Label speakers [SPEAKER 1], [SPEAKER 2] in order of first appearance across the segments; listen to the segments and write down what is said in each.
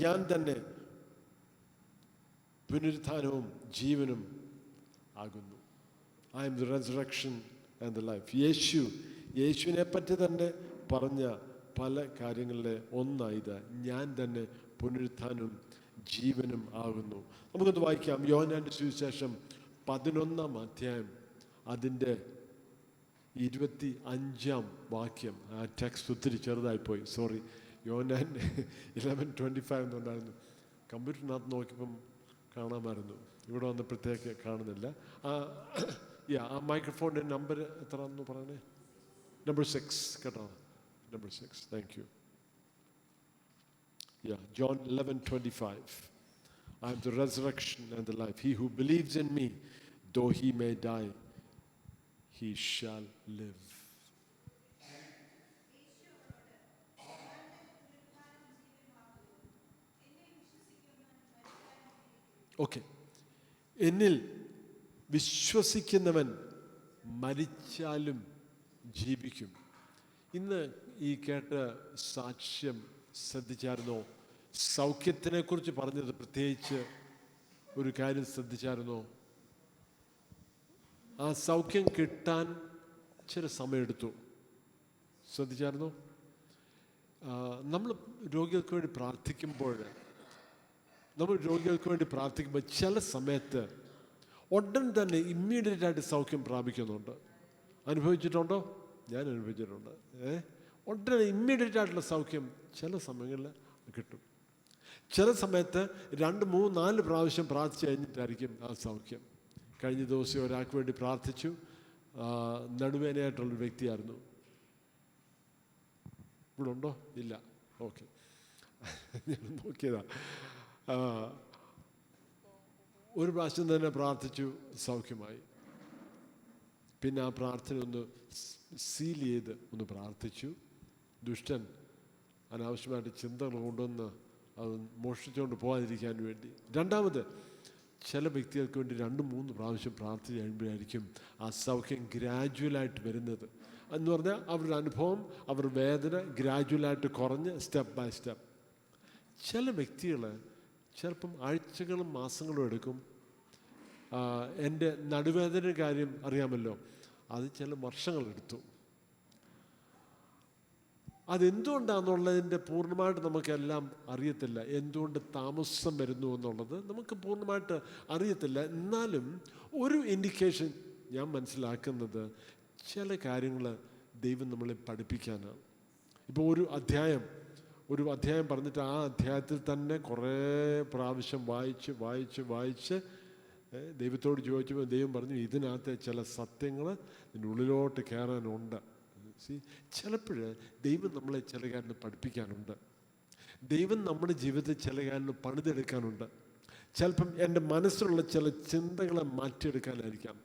[SPEAKER 1] ഞാൻ തന്നെ പുനരുത്ഥാനവും ജീവനും ആകുന്നു. I M the resurrection and the life. യേശുവിനെ പറ്റി തന്നെ പറഞ്ഞ പല കാര്യങ്ങളിലെ ഒന്നായത് ഞാൻ തന്നെ പുനരുത്ഥാനവും ജീവനും ആകുന്നു. നമുക്കത് വായിക്കാം. യോഹന്നാന്റെ സുവിശേഷം 11-ാം അധ്യായം അതിൻ്റെ 25-ാം വാക്യം. ആ ടെക്സ്റ്റ് ഒത്തിരി ചെറുതായിപ്പോയി, സോറി. യോഹന്നാൻ 11:25 എന്നുണ്ടായിരുന്നു. കമ്പ്യൂട്ടറിനകത്ത് നോക്കിയപ്പം കാണാമായിരുന്നു, ഇവിടെ വന്നപ്പോഴത്തേക്ക് കാണുന്നില്ല. ആ മൈക്രോഫോണിൻ്റെ നമ്പർ എത്ര എന്ന് പറയണേ? നമ്പർ 6 കേട്ടോ, number 6. Thank you. John 11:25. I am the resurrection and the life. He who believes in me, though he may die, he shall live. Okay. എന്നിൽ വിശ്വസിക്കുന്നവൻ മരിച്ചാലും ജീവിക്കും. ഇന്ന് ഈ കേട്ട സാക്ഷ്യം ശ്രദ്ധിച്ചായിരുന്നോ? സൗഖ്യത്തിനെ കുറിച്ച് പറഞ്ഞത് പ്രത്യേകിച്ച് ഒരു കാര്യം ശ്രദ്ധിച്ചായിരുന്നോ? ആ സൗഖ്യം കിട്ടാൻ ചില സമയമെടുത്തു. ശ്രദ്ധിച്ചായിരുന്നോ? നമ്മൾ രോഗികൾക്ക് വേണ്ടി പ്രാർത്ഥിക്കുമ്പോൾ ചില സമയത്ത് ഉടൻ തന്നെ ഇമ്മീഡിയറ്റായിട്ട് സൗഖ്യം പ്രാപിക്കുന്നുണ്ട്. അനുഭവിച്ചിട്ടുണ്ടോ? ഞാൻ അനുഭവിച്ചിട്ടുണ്ട്. ഉടനെ ഇമ്മീഡിയറ്റായിട്ടുള്ള സൗഖ്യം ചില സമയങ്ങളിൽ കിട്ടും. ചില സമയത്ത് 2, 3, 4 പ്രാവശ്യം പ്രാർത്ഥിച്ച് കഴിഞ്ഞിട്ടായിരിക്കും ആ സൗഖ്യം. കഴിഞ്ഞ ദിവസം ഒരാൾക്ക് വേണ്ടി പ്രാർത്ഥിച്ചു. നടുവേദനയായിട്ടുള്ളൊരു വ്യക്തിയായിരുന്നു. ഇവിടെ ഉണ്ടോ? ഇല്ല. ഓക്കെ, ഞാൻ നോക്കിയതാ. ഒരു പ്രാവശ്യം തന്നെ പ്രാർത്ഥിച്ചു, സൗഖ്യമായി. പിന്നെ ആ പ്രാർത്ഥന ഒന്ന് സീൽ ചെയ്ത് ഒന്ന് പ്രാർത്ഥിച്ചു. ദുഷ്ടൻ അനാവശ്യമായിട്ട് ചിന്തകൾ കൊണ്ടുവന്ന് അത് മോഷ്ടിച്ചുകൊണ്ട് പോകാതിരിക്കാൻ വേണ്ടി. രണ്ടാമത്, ചില വ്യക്തികൾക്ക് വേണ്ടി 2-3 പ്രാവശ്യം പ്രാർത്ഥിച്ച് കഴിയുമ്പോഴായിരിക്കും ആ സൗഖ്യം ഗ്രാജുവലായിട്ട് വരുന്നത്. എന്ന് പറഞ്ഞാൽ അവരുടെ അനുഭവം, അവരുടെ വേദന ഗ്രാജുവലായിട്ട് കുറഞ്ഞ് സ്റ്റെപ്പ് ബൈ സ്റ്റെപ്പ്. ചില വ്യക്തികൾ ചിലപ്പം ആഴ്ചകളും മാസങ്ങളും എടുക്കും. എൻ്റെ നടുവേദന കാര്യം അറിയാമല്ലോ, അത് ചില വർഷങ്ങളെടുത്തു. അതെന്തുകൊണ്ടാണെന്നുള്ളതിൻ്റെ പൂർണ്ണമായിട്ട് നമുക്കെല്ലാം അറിയത്തില്ല. എന്തുകൊണ്ട് താമസം വരുന്നു എന്നുള്ളത് നമുക്ക് പൂർണ്ണമായിട്ട് അറിയത്തില്ല. എന്നാലും ഒരു ഇൻഡിക്കേഷൻ ഞാൻ മനസ്സിലാക്കുന്നത്, ചില കാര്യങ്ങൾ ദൈവം നമ്മളെ പഠിപ്പിക്കാനാണ്. ഇപ്പോൾ ഒരു അധ്യായം പറഞ്ഞിട്ട് ആ അധ്യായത്തിൽ തന്നെ കുറേ പ്രാവശ്യം വായിച്ച് ദൈവത്തോട് ചോദിച്ചപ്പോൾ ദൈവം പറഞ്ഞു, ഇതിനകത്ത് ചില സത്യങ്ങൾ ഇതിൻ്റെ ഉള്ളിലോട്ട് കയറാനുണ്ട്. ചിലപ്പോൾ ദൈവം നമ്മളെ ചില കാര്യങ്ങൾ പഠിപ്പിക്കാനുണ്ട്. ദൈവം നമ്മുടെ ജീവിതത്തിൽ ചില കാര്യങ്ങൾ പണിതെടുക്കാനുണ്ട്. ചിലപ്പം എൻ്റെ മനസ്സിലുള്ള ചില ചിന്തകളെ മാറ്റിയെടുക്കാനായിരിക്കാം.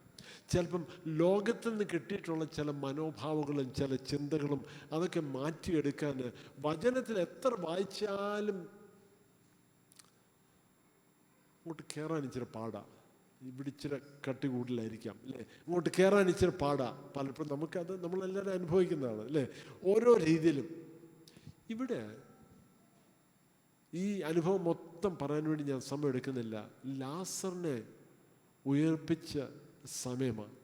[SPEAKER 1] ചിലപ്പം ലോകത്തിൽ നിന്ന് കിട്ടിയിട്ടുള്ള ചില മനോഭാവങ്ങളും ചില ചിന്തകളും അതൊക്കെ മാറ്റിയെടുക്കാൻ വചനത്തിൽ എത്ര വായിച്ചാലും അങ്ങോട്ട് കയറാൻ ഇച്ചിരി പാടാണ്. ഇവിടെ ഇച്ചിരി കട്ടി കൂടുതലായിരിക്കാം അല്ലേ? അങ്ങോട്ട് കയറാൻ ഇച്ചിരി പാടാണ്. പലപ്പോഴും നമുക്കത് നമ്മളെല്ലാവരും അനുഭവിക്കുന്നതാണ് അല്ലേ? ഓരോ രീതിയിലും. ഇവിടെ ഈ അനുഭവം മൊത്തം പറയാൻ വേണ്ടി ഞാൻ സമയം എടുക്കുന്നില്ല. ലാസറിനെ ഉയർപ്പിച്ച സമയമാണ്.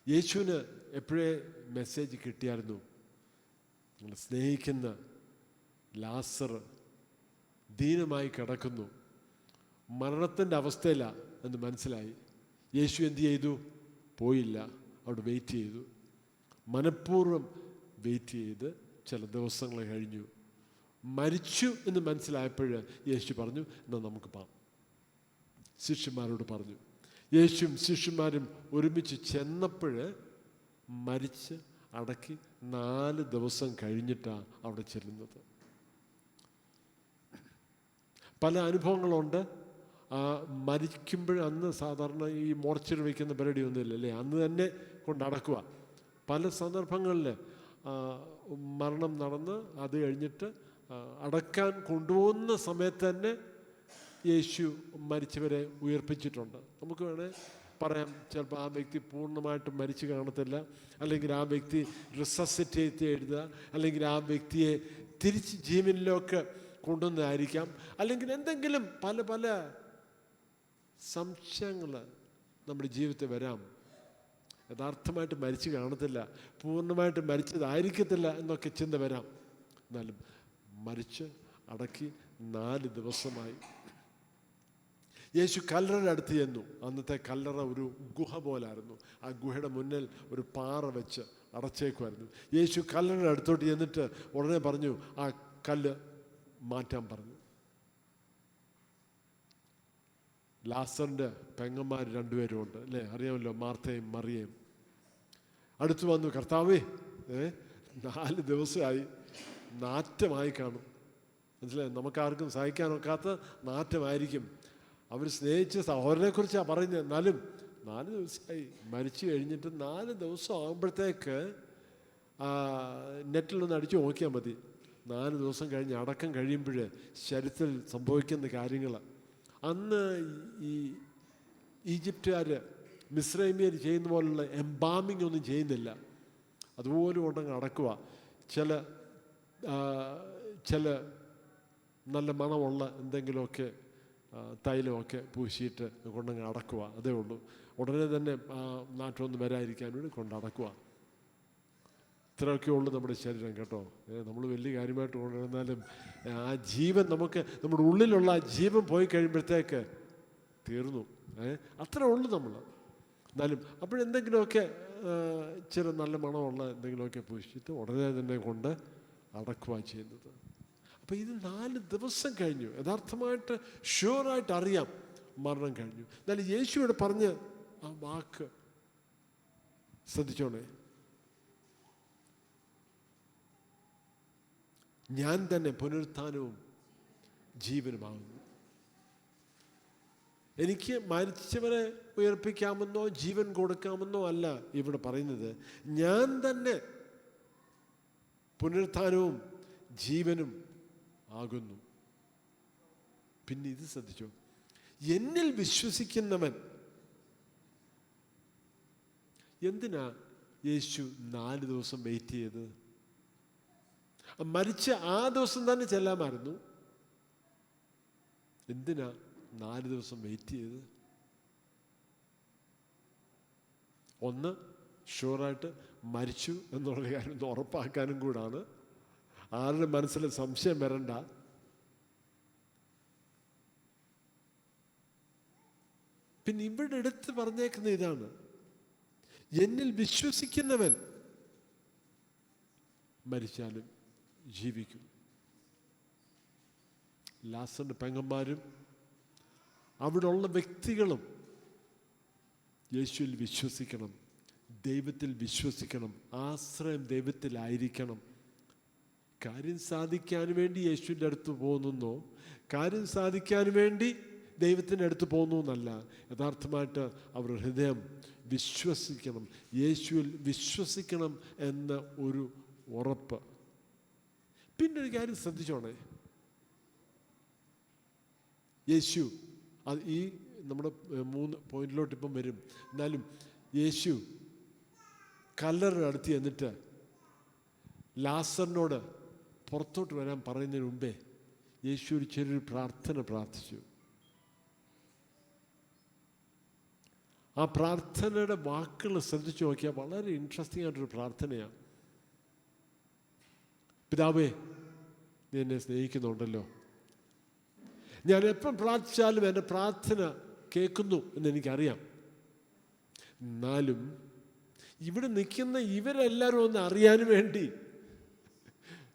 [SPEAKER 1] യേശുവിന് എപ്പോഴേ മെസ്സേജ് കിട്ടിയായിരുന്നു, നിങ്ങൾ സ്നേഹിക്കുന്ന ലാസർ ദീനമായി കിടക്കുന്നു, മരണത്തിൻ്റെ അവസ്ഥയിലാണ് എന്ന് മനസ്സിലായി. യേശു എന്ത് ചെയ്തു? പോയില്ല, അവിടെ വെയിറ്റ് ചെയ്തു. മനഃപൂർവ്വം വെയിറ്റ് ചെയ്ത് ചില ദിവസങ്ങൾ കഴിഞ്ഞു. മരിച്ചു എന്ന് മനസ്സിലായപ്പോൾ യേശു പറഞ്ഞു, എന്നാൽ നമുക്ക് പോകാം. ശിഷ്യന്മാരോട് പറഞ്ഞു. യേശുവും ശിഷ്യന്മാരും ഒരുമിച്ച് ചെന്നപ്പോൾ മരിച്ച് അടക്കി 4 ദിവസം കഴിഞ്ഞിട്ടാണ് അവിടെ ചെല്ലുന്നത്. പല അനുഭവങ്ങളുണ്ട്. മരിക്കുമ്പോൾ അന്ന് സാധാരണ ഈ മോർച്ചറി വയ്ക്കുന്ന പരിപാടി ഒന്നുമില്ല അല്ലേ? അന്ന് തന്നെ കൊണ്ടടക്കുക. പല സന്ദർഭങ്ങളിൽ മരണം നടന്ന് അത് കഴിഞ്ഞിട്ട് അടക്കാൻ കൊണ്ടുപോകുന്ന സമയത്ത് തന്നെ യേശു മരിച്ചവരെ ഉയർപ്പിച്ചിട്ടുണ്ട്. നമുക്ക് വേണേൽ പറയാം, ചിലപ്പോൾ ആ വ്യക്തി പൂർണ്ണമായിട്ടും മരിച്ചു കാണത്തില്ല, അല്ലെങ്കിൽ ആ വ്യക്തി റിസസിറ്റേറ്റ് എഴുതുക, അല്ലെങ്കിൽ ആ വ്യക്തിയെ തിരിച്ച് ജീവനിലേക്ക് കൊണ്ടുവന്നതായിരിക്കാം, അല്ലെങ്കിൽ എന്തെങ്കിലും പല പല സംശയങ്ങൾ നമ്മുടെ ജീവിതത്തിൽ വരാം. യഥാർത്ഥമായിട്ട് മരിച്ചു കാണത്തില്ല, പൂർണ്ണമായിട്ട് മരിച്ചതായിരിക്കത്തില്ല എന്നൊക്കെ ചിന്ത വരാം. എന്നാലും മരിച്ച് അടക്കി 4 ദിവസമായി. യേശു കല്ലറയുടെ അടുത്ത് ചെന്നു. അന്നത്തെ കല്ലറ ഒരു ഗുഹ പോലായിരുന്നു. ആ ഗുഹയുടെ മുന്നിൽ ഒരു പാറ വെച്ച് അടച്ചേക്കുമായിരുന്നു. യേശു കല്ലറയുടെ അടുത്തോട്ട് ചെന്നിട്ട് ഉടനെ പറഞ്ഞു, ആ കല്ല് മാറ്റാൻ പറഞ്ഞു. ലാസറിൻ്റെ പെങ്ങന്മാർ 2 പേരും ഉണ്ട് അല്ലേ, അറിയാമല്ലോ, മാർത്തയും മറിയയും. അടുത്ത് വന്നു, കർത്താവേ 4 ദിവസമായി, നാറ്റമായി കാണും. മനസ്സിലായി, നമുക്കാർക്കും സഹിക്കാനൊക്കാത്ത നാറ്റമായിരിക്കും. അവർ സ്നേഹിച്ച സഹോദരനെക്കുറിച്ചാണ് പറയുന്നത്. എന്നാലും 4 ദിവസമായി, മരിച്ചു കഴിഞ്ഞിട്ട് 4 ദിവസം ആകുമ്പോഴത്തേക്ക് നെറ്റിലൊന്ന് അടിച്ചു നോക്കിയാൽ മതി. 4 ദിവസം കഴിഞ്ഞ് അടക്കം കഴിയുമ്പോൾ ശരീരത്തിൽ സംഭവിക്കുന്ന കാര്യങ്ങൾ. അന്ന് ഈ ഈജിപ്തുകാർ മിസ്രൈമിയർ ചെയ്യുന്ന പോലുള്ള എംബാമിങ് ഒന്നും ചെയ്യുന്നില്ല. അതുപോലെ കൊണ്ടങ്ങ് അടക്കുക. ചില നല്ല മണമുള്ള എന്തെങ്കിലുമൊക്കെ തൈലമൊക്കെ പൂശിയിട്ട് കൊണ്ടങ്ങ് അടക്കുക, അതേ ഉള്ളൂ. ഉടനെ തന്നെ നാറ്റമൊന്നും വരാതിരിക്കാൻ വേണ്ടി കൊണ്ടടക്കുക. ഇത്രയൊക്കെ ഉള്ളൂ നമ്മുടെ ശരീരം കേട്ടോ. നമ്മൾ വലിയ കാര്യമായിട്ട് കൊണ്ടുവന്നാലും ആ ജീവൻ, നമുക്ക് നമ്മുടെ ഉള്ളിലുള്ള ആ ജീവൻ പോയി കഴിയുമ്പോഴത്തേക്ക് തീർന്നു. അത്രേ ഉള്ളൂ നമ്മൾ. എന്നാലും അപ്പോഴെന്തെങ്കിലുമൊക്കെ ചില നല്ല മണമുള്ള എന്തെങ്കിലുമൊക്കെ പൂശിയിട്ട് ഉടനെ തന്നെ കൊണ്ട് അടക്കുക ചെയ്യുന്നത്. അപ്പോൾ ഇത് 4 ദിവസം കഴിഞ്ഞു. യഥാർത്ഥമായിട്ട് ഷുവറായിട്ട് അറിയാം മരണം കഴിഞ്ഞു. എന്നാലും യേശുവിടെ പറഞ്ഞ് ആ വാക്ക് ശ്രദ്ധിച്ചോണേ, ഞാൻ തന്നെ പുനരുത്ഥാനവും ജീവനുമാകുന്നു. എനിക്ക് മരിച്ചവരെ ഉയർപ്പിക്കാമെന്നോ ജീവൻ കൊടുക്കാമെന്നോ അല്ല ഇവിടെ പറയുന്നത്. ഞാൻ തന്നെ പുനരുത്ഥാനവും ജീവനും ആകുന്നു. പിന്നെ ഇത് ശ്രദ്ധിച്ചോ, എന്നിൽ വിശ്വസിക്കുന്നവൻ. എന്തിനാ യേശു 4 ദിവസം വെയിറ്റ് ചെയ്തത്? മരിച്ച ആ ദിവസം തന്നെ ചെല്ലാമായിരുന്നു. എന്തിനാ 4 ദിവസം വെയിറ്റ് ചെയ്തത്? ഒന്ന്, ഷുവറായിട്ട് മരിച്ചു എന്നുള്ള കാര്യം ഒന്ന് ഉറപ്പാക്കാനും കൂടാണ്. ആരുടെ മനസ്സിൽ സംശയം വരണ്ട. പിന്നെ ഇവിടെ എടുത്ത് പറഞ്ഞേക്കുന്ന ഇതാണ്, എന്നിൽ വിശ്വസിക്കുന്നവൻ മരിച്ചാലും ജീവിക്കും. ലാസറിന്റെ പെങ്ങന്മാരും അവിടെയുള്ള വ്യക്തികളും യേശുവിൽ വിശ്വസിക്കണം, ദൈവത്തിൽ വിശ്വസിക്കണം, ആശ്രയം ദൈവത്തിലായിരിക്കണം. കാര്യം സാധിക്കാൻ വേണ്ടി യേശുവിൻ്റെ അടുത്ത് പോകുന്നോ, കാര്യം സാധിക്കാൻ വേണ്ടി ദൈവത്തിൻ്റെ അടുത്ത് പോകുന്നു എന്നല്ല. യഥാർത്ഥമായിട്ട് അവർ ഹൃദയം വിശ്വസിക്കണം, യേശുവിൽ വിശ്വസിക്കണം എന്ന ഒരു ഉറപ്പ്. പിന്നെ ഒരു കാര്യം ശ്രദ്ധിച്ചോണേ, യേശു അത് ഈ നമ്മുടെ 3 പോയിന്റിലോട്ട് ഇപ്പം വരും. എന്നാലും യേശു കല്ലറയുടെ അടുത്ത് എന്നിട്ട് ലാസറിനോട് പുറത്തോട്ട് വരാൻ പറയുന്നതിന് മുമ്പേ യേശു ഒരു ചെറിയൊരു പ്രാർത്ഥന പ്രാർത്ഥിച്ചു. ആ പ്രാർത്ഥനയുടെ വാക്കുകൾ ശ്രദ്ധിച്ചു നോക്കിയാൽ വളരെ ഇൻട്രസ്റ്റിംഗ് ആയിട്ടൊരു പ്രാർത്ഥനയാണ്. പിതാവേ, നീ എന്നെ സ്നേഹിക്കുന്നുണ്ടല്ലോ, ഞാൻ എപ്പം പ്രാർത്ഥിച്ചാലും എൻ്റെ പ്രാർത്ഥന കേൾക്കുന്നു എന്നെനിക്കറിയാം. എന്നാലും ഇവിടെ നിൽക്കുന്ന ഇവരെല്ലാവരും ഒന്ന് അറിയാൻ വേണ്ടി,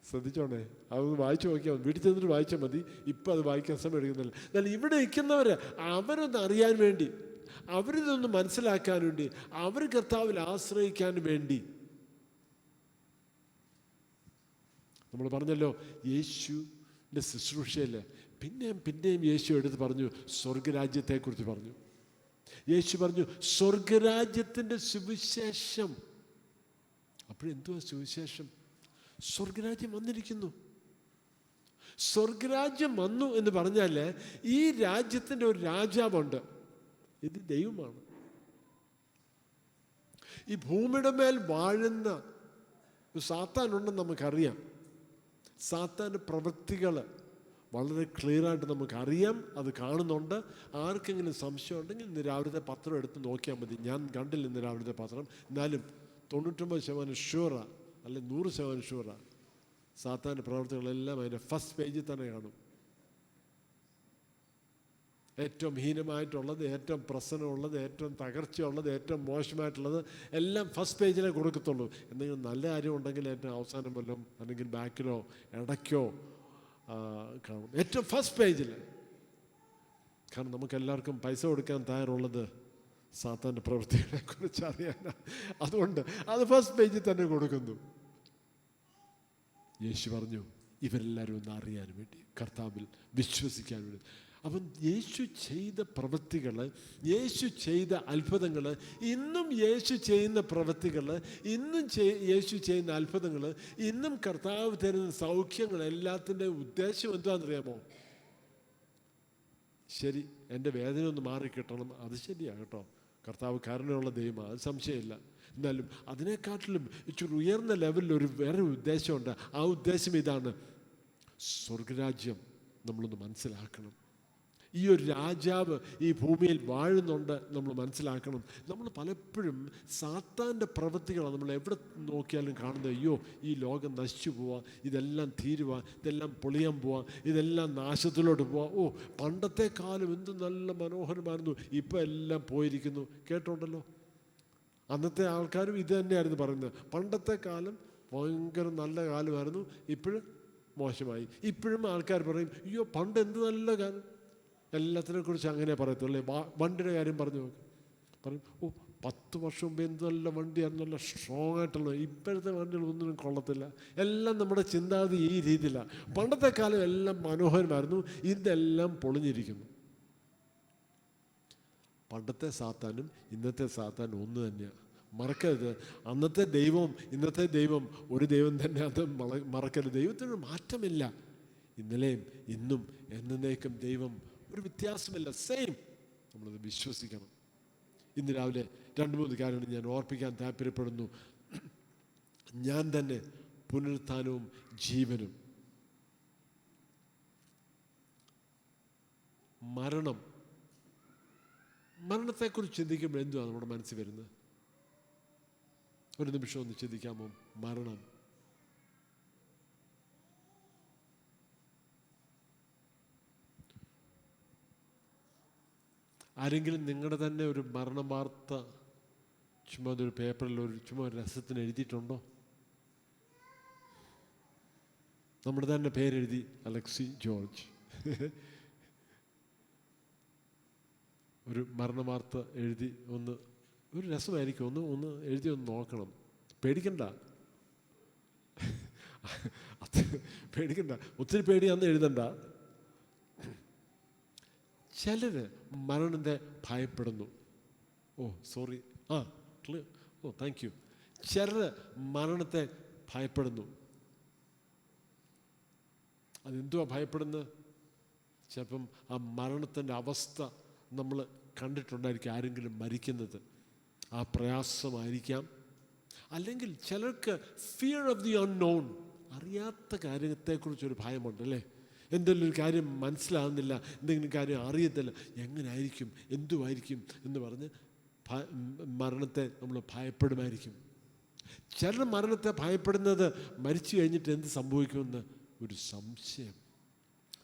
[SPEAKER 1] ശ്രദ്ധിച്ചോണേ, അതൊന്ന് വായിച്ചു നോക്കിയാൽ മതി, വീട്ടിൽ ചെന്നിട്ട് വായിച്ചാൽ മതി, ഇപ്പം അത് വായിക്കാൻ സമയം എടുക്കുന്നില്ല. എന്നാൽ ഇവിടെ നിൽക്കുന്നവർ അവരൊന്ന് അറിയാൻ വേണ്ടി, അവരിതൊന്ന് മനസ്സിലാക്കാൻ വേണ്ടി, അവർ കർത്താവിൽ ആശ്രയിക്കാൻ വേണ്ടി. നമ്മൾ പറഞ്ഞല്ലോ, യേശുവിൻ്റെ ശുശ്രൂഷയിൽ പിന്നെയും യേശു എടുത്ത് പറഞ്ഞു, സ്വർഗരാജ്യത്തെക്കുറിച്ച് പറഞ്ഞു. യേശു പറഞ്ഞു സ്വർഗരാജ്യത്തിൻ്റെ സുവിശേഷം. അപ്പോഴെന്തുവാ സുവിശേഷം? സ്വർഗരാജ്യം വന്നിരിക്കുന്നു. സ്വർഗരാജ്യം വന്നു എന്ന് പറഞ്ഞാൽ ഈ രാജ്യത്തിൻ്റെ ഒരു രാജാവുണ്ട്, ഇത് ദൈവമാണ്. ഈ ഭൂമിയുടെ മേൽ വാഴുന്ന സാത്താനുണ്ടെന്ന് നമുക്കറിയാം. സാത്താൻ്റെ പ്രവൃത്തികൾ വളരെ ക്ലിയറായിട്ട് നമുക്കറിയാം, അത് കാണുന്നുണ്ട്. ആർക്കെങ്കിലും സംശയം ഉണ്ടെങ്കിൽ ഇന്ന് രാവിലത്തെ പത്രം എടുത്ത് നോക്കിയാൽ മതി. ഞാൻ കണ്ടില്ല ഇന്ന് രാവിലത്തെ പത്രം, എന്നാലും 99% ഷുവറാ, അല്ലെങ്കിൽ 100% ഷുവറാ, സാത്താൻ്റെ പ്രവൃത്തികളെല്ലാം അതിൻ്റെ ഫസ്റ്റ് പേജിൽ തന്നെ കാണും. ഏറ്റവും ഹീനമായിട്ടുള്ളത്, ഏറ്റവും പ്രശ്നമുള്ളത്, ഏറ്റവും തകർച്ചയുള്ളത്, ഏറ്റവും മോശമായിട്ടുള്ളത് എല്ലാം ഫസ്റ്റ് പേജിലേ കൊടുക്കത്തുള്ളൂ. എന്തെങ്കിലും നല്ല കാര്യം ഉണ്ടെങ്കിൽ ഏറ്റവും അവസാനം വല്ലതും അല്ലെങ്കിൽ ബാക്കിലോ ഇടയ്ക്കോ കാണും, ഏറ്റവും ഫസ്റ്റ് പേജിൽ. കാരണം നമുക്കെല്ലാവർക്കും പൈസ കൊടുക്കാൻ തയ്യാറുള്ളത് സാത്താൻ്റെ പ്രവൃത്തികളെ കുറിച്ച് അറിയാനാണ്. അതുകൊണ്ട് അത് ഫസ്റ്റ് പേജിൽ തന്നെ കൊടുക്കുന്നു. യേശു പറഞ്ഞു ഇവരെല്ലാവരും ഒന്ന് അറിയാൻ വേണ്ടി, കർത്താവിൽ വിശ്വസിക്കാൻ വേണ്ടി. അപ്പം യേശു ചെയ്ത പ്രവൃത്തികൾ, യേശു ചെയ്ത അത്ഭുതങ്ങൾ, ഇന്നും യേശു ചെയ്യുന്ന പ്രവൃത്തികൾ, ഇന്നും യേശു ചെയ്യുന്ന അത്ഭുതങ്ങൾ, ഇന്നും കർത്താവ് തരുന്ന സൗഖ്യങ്ങൾ, എല്ലാത്തിൻ്റെ ഉദ്ദേശം എന്താണെന്നറിയാമോ? ശരി, എൻ്റെ വേദന ഒന്ന് മാറിക്കിട്ടണം, അത് ശരിയാണ് കേട്ടോ. കർത്താവ് കരുണയുള്ള ദൈവമാണ്, അത് സംശയമില്ല. എന്നാലും അതിനെക്കാട്ടിലും ഇച്ചിരി ഉയർന്ന ലെവലിൽ വേറെ ഉദ്ദേശമുണ്ട്. ആ ഉദ്ദേശം ഇതാണ്: സ്വർഗരാജ്യം നമ്മളൊന്ന് മനസ്സിലാക്കണം. ഈ ഒരു രാജാവ് ഈ ഭൂമിയിൽ വാഴുന്നുണ്ട് നമ്മൾ മനസ്സിലാക്കണം. നമ്മൾ പലപ്പോഴും സാത്താൻ്റെ പ്രവൃത്തികളാണ് നമ്മൾ എവിടെ നോക്കിയാലും കാണുന്നത്. അയ്യോ, ഈ ലോകം നശിച്ചു പോവാ, ഇതെല്ലാം തീരുക, ഇതെല്ലാം പൊളിയാൻ പോവാ, ഇതെല്ലാം നാശത്തിലോട്ട് പോവാ. ഓ, പണ്ടത്തെ കാലം എന്ത് നല്ല മനോഹരമായിരുന്നു, ഇപ്പം എല്ലാം പോയിരിക്കുന്നു. കേട്ടോണ്ടല്ലോ, അന്നത്തെ ആൾക്കാരും ഇത് തന്നെയായിരുന്നു പറയുന്നത്. പണ്ടത്തെ കാലം ഭയങ്കര നല്ല കാലമായിരുന്നു, ഇപ്പോഴും മോശമായി. ഇപ്പോഴും ആൾക്കാർ പറയും, അയ്യോ പണ്ട് എന്ത് നല്ല കാലം. എല്ലാത്തിനെ കുറിച്ച് അങ്ങനെ പറയത്തുള്ളൂ. വണ്ടിയുടെ കാര്യം പറഞ്ഞു നോക്ക്, പറയും, ഓ 10 വർഷം മുമ്പ് എന്ത് നല്ല വണ്ടിയായിരുന്നു, നല്ല സ്ട്രോങ് ആയിട്ടുള്ള. ഇപ്പോഴത്തെ വണ്ടികളൊന്നും കൊള്ളത്തില്ല. എല്ലാം നമ്മുടെ ചിന്താഗതി ഈ രീതിയിലാണ്. പണ്ടത്തെ കാലം എല്ലാം മനോഹരമായിരുന്നു, ഇതെല്ലാം പൊളിഞ്ഞിരിക്കുന്നു. പണ്ടത്തെ സാത്താനും ഇന്നത്തെ സാത്താനും ഒന്ന് തന്നെയാണ്, മറക്കരുത്. അന്നത്തെ ദൈവവും ഇന്നത്തെ ദൈവം ഒരു ദൈവം തന്നെ, അത് മറക്കരുത്. ദൈവത്തിന് മാറ്റമില്ല. ഇന്നലെയും ഇന്നും എന്നേക്കും ദൈവം ഒരു വ്യത്യാസമില്ല, സെയിം. നമ്മളത് വിശ്വസിക്കണം. ഇന്ന് രാവിലെ 2-3 കാര്യങ്ങൾ ഞാൻ ഓർപ്പിക്കാൻ താല്പര്യപ്പെടുന്നു. ഞാൻ തന്നെ പുനരുത്ഥാനവും ജീവനും. മരണത്തെക്കുറിച്ച് ചിന്തിക്കുമ്പോൾ എന്തുവാണ് നമ്മുടെ മനസ്സിൽ വരുന്നത്? ഒരു നിമിഷം ഒന്ന് ചിന്തിക്കാമോ? മരണം. ആരെങ്കിലും നിങ്ങളുടെ തന്നെ ഒരു മരണ വാർത്ത ചുമ്മാ ഒരു പേപ്പറിൽ ചുമ്മാ ഒരു രസത്തിന് എഴുതിയിട്ടുണ്ടോ? നമ്മുടെ തന്നെ പേരെഴുതി അലക്സി ജോർജ് ഒരു മരണ വാർത്ത എഴുതി ഒരു രസമായിരിക്കും. ഒന്ന് എഴുതി നോക്കണം. പേടിക്കണ്ട, പേടിക്കണ്ട, ഒത്തിരി പേടിയാന്ന് എഴുതണ്ട. ചിലര് മരണത്തെ ഭയപ്പെടുന്നു. Sorry, clear, thank you. ചിലര് മരണത്തെ ഭയപ്പെടുന്നു. അതെന്തുവാ ഭയപ്പെടുന്നത്? ചിലപ്പം ആ മരണത്തിൻ്റെ അവസ്ഥ നമ്മൾ കണ്ടിട്ടുണ്ടായിരിക്കും, ആരെങ്കിലും മരിക്കുന്നത്. ആ പ്രയാസമായിരിക്കാം. അല്ലെങ്കിൽ ചിലർക്ക് ഫിയർ ഓഫ് ദി അൺനോൺ, അറിയാത്ത കാര്യത്തെക്കുറിച്ചൊരു ഭയമുണ്ട് അല്ലേ? എന്തെങ്കിലും ഒരു കാര്യം മനസ്സിലാകുന്നില്ല, എന്തെങ്കിലും കാര്യം അറിയത്തില്ല, എങ്ങനെയായിരിക്കും, എന്തുമായിരിക്കും എന്ന് പറഞ്ഞ് മരണത്തെ നമ്മൾ ഭയപ്പെടുമായിരിക്കും. ചിലർ മരണത്തെ ഭയപ്പെടുന്നത് മരിച്ചു കഴിഞ്ഞിട്ട് എന്ത് സംഭവിക്കുമെന്ന് ഒരു സംശയം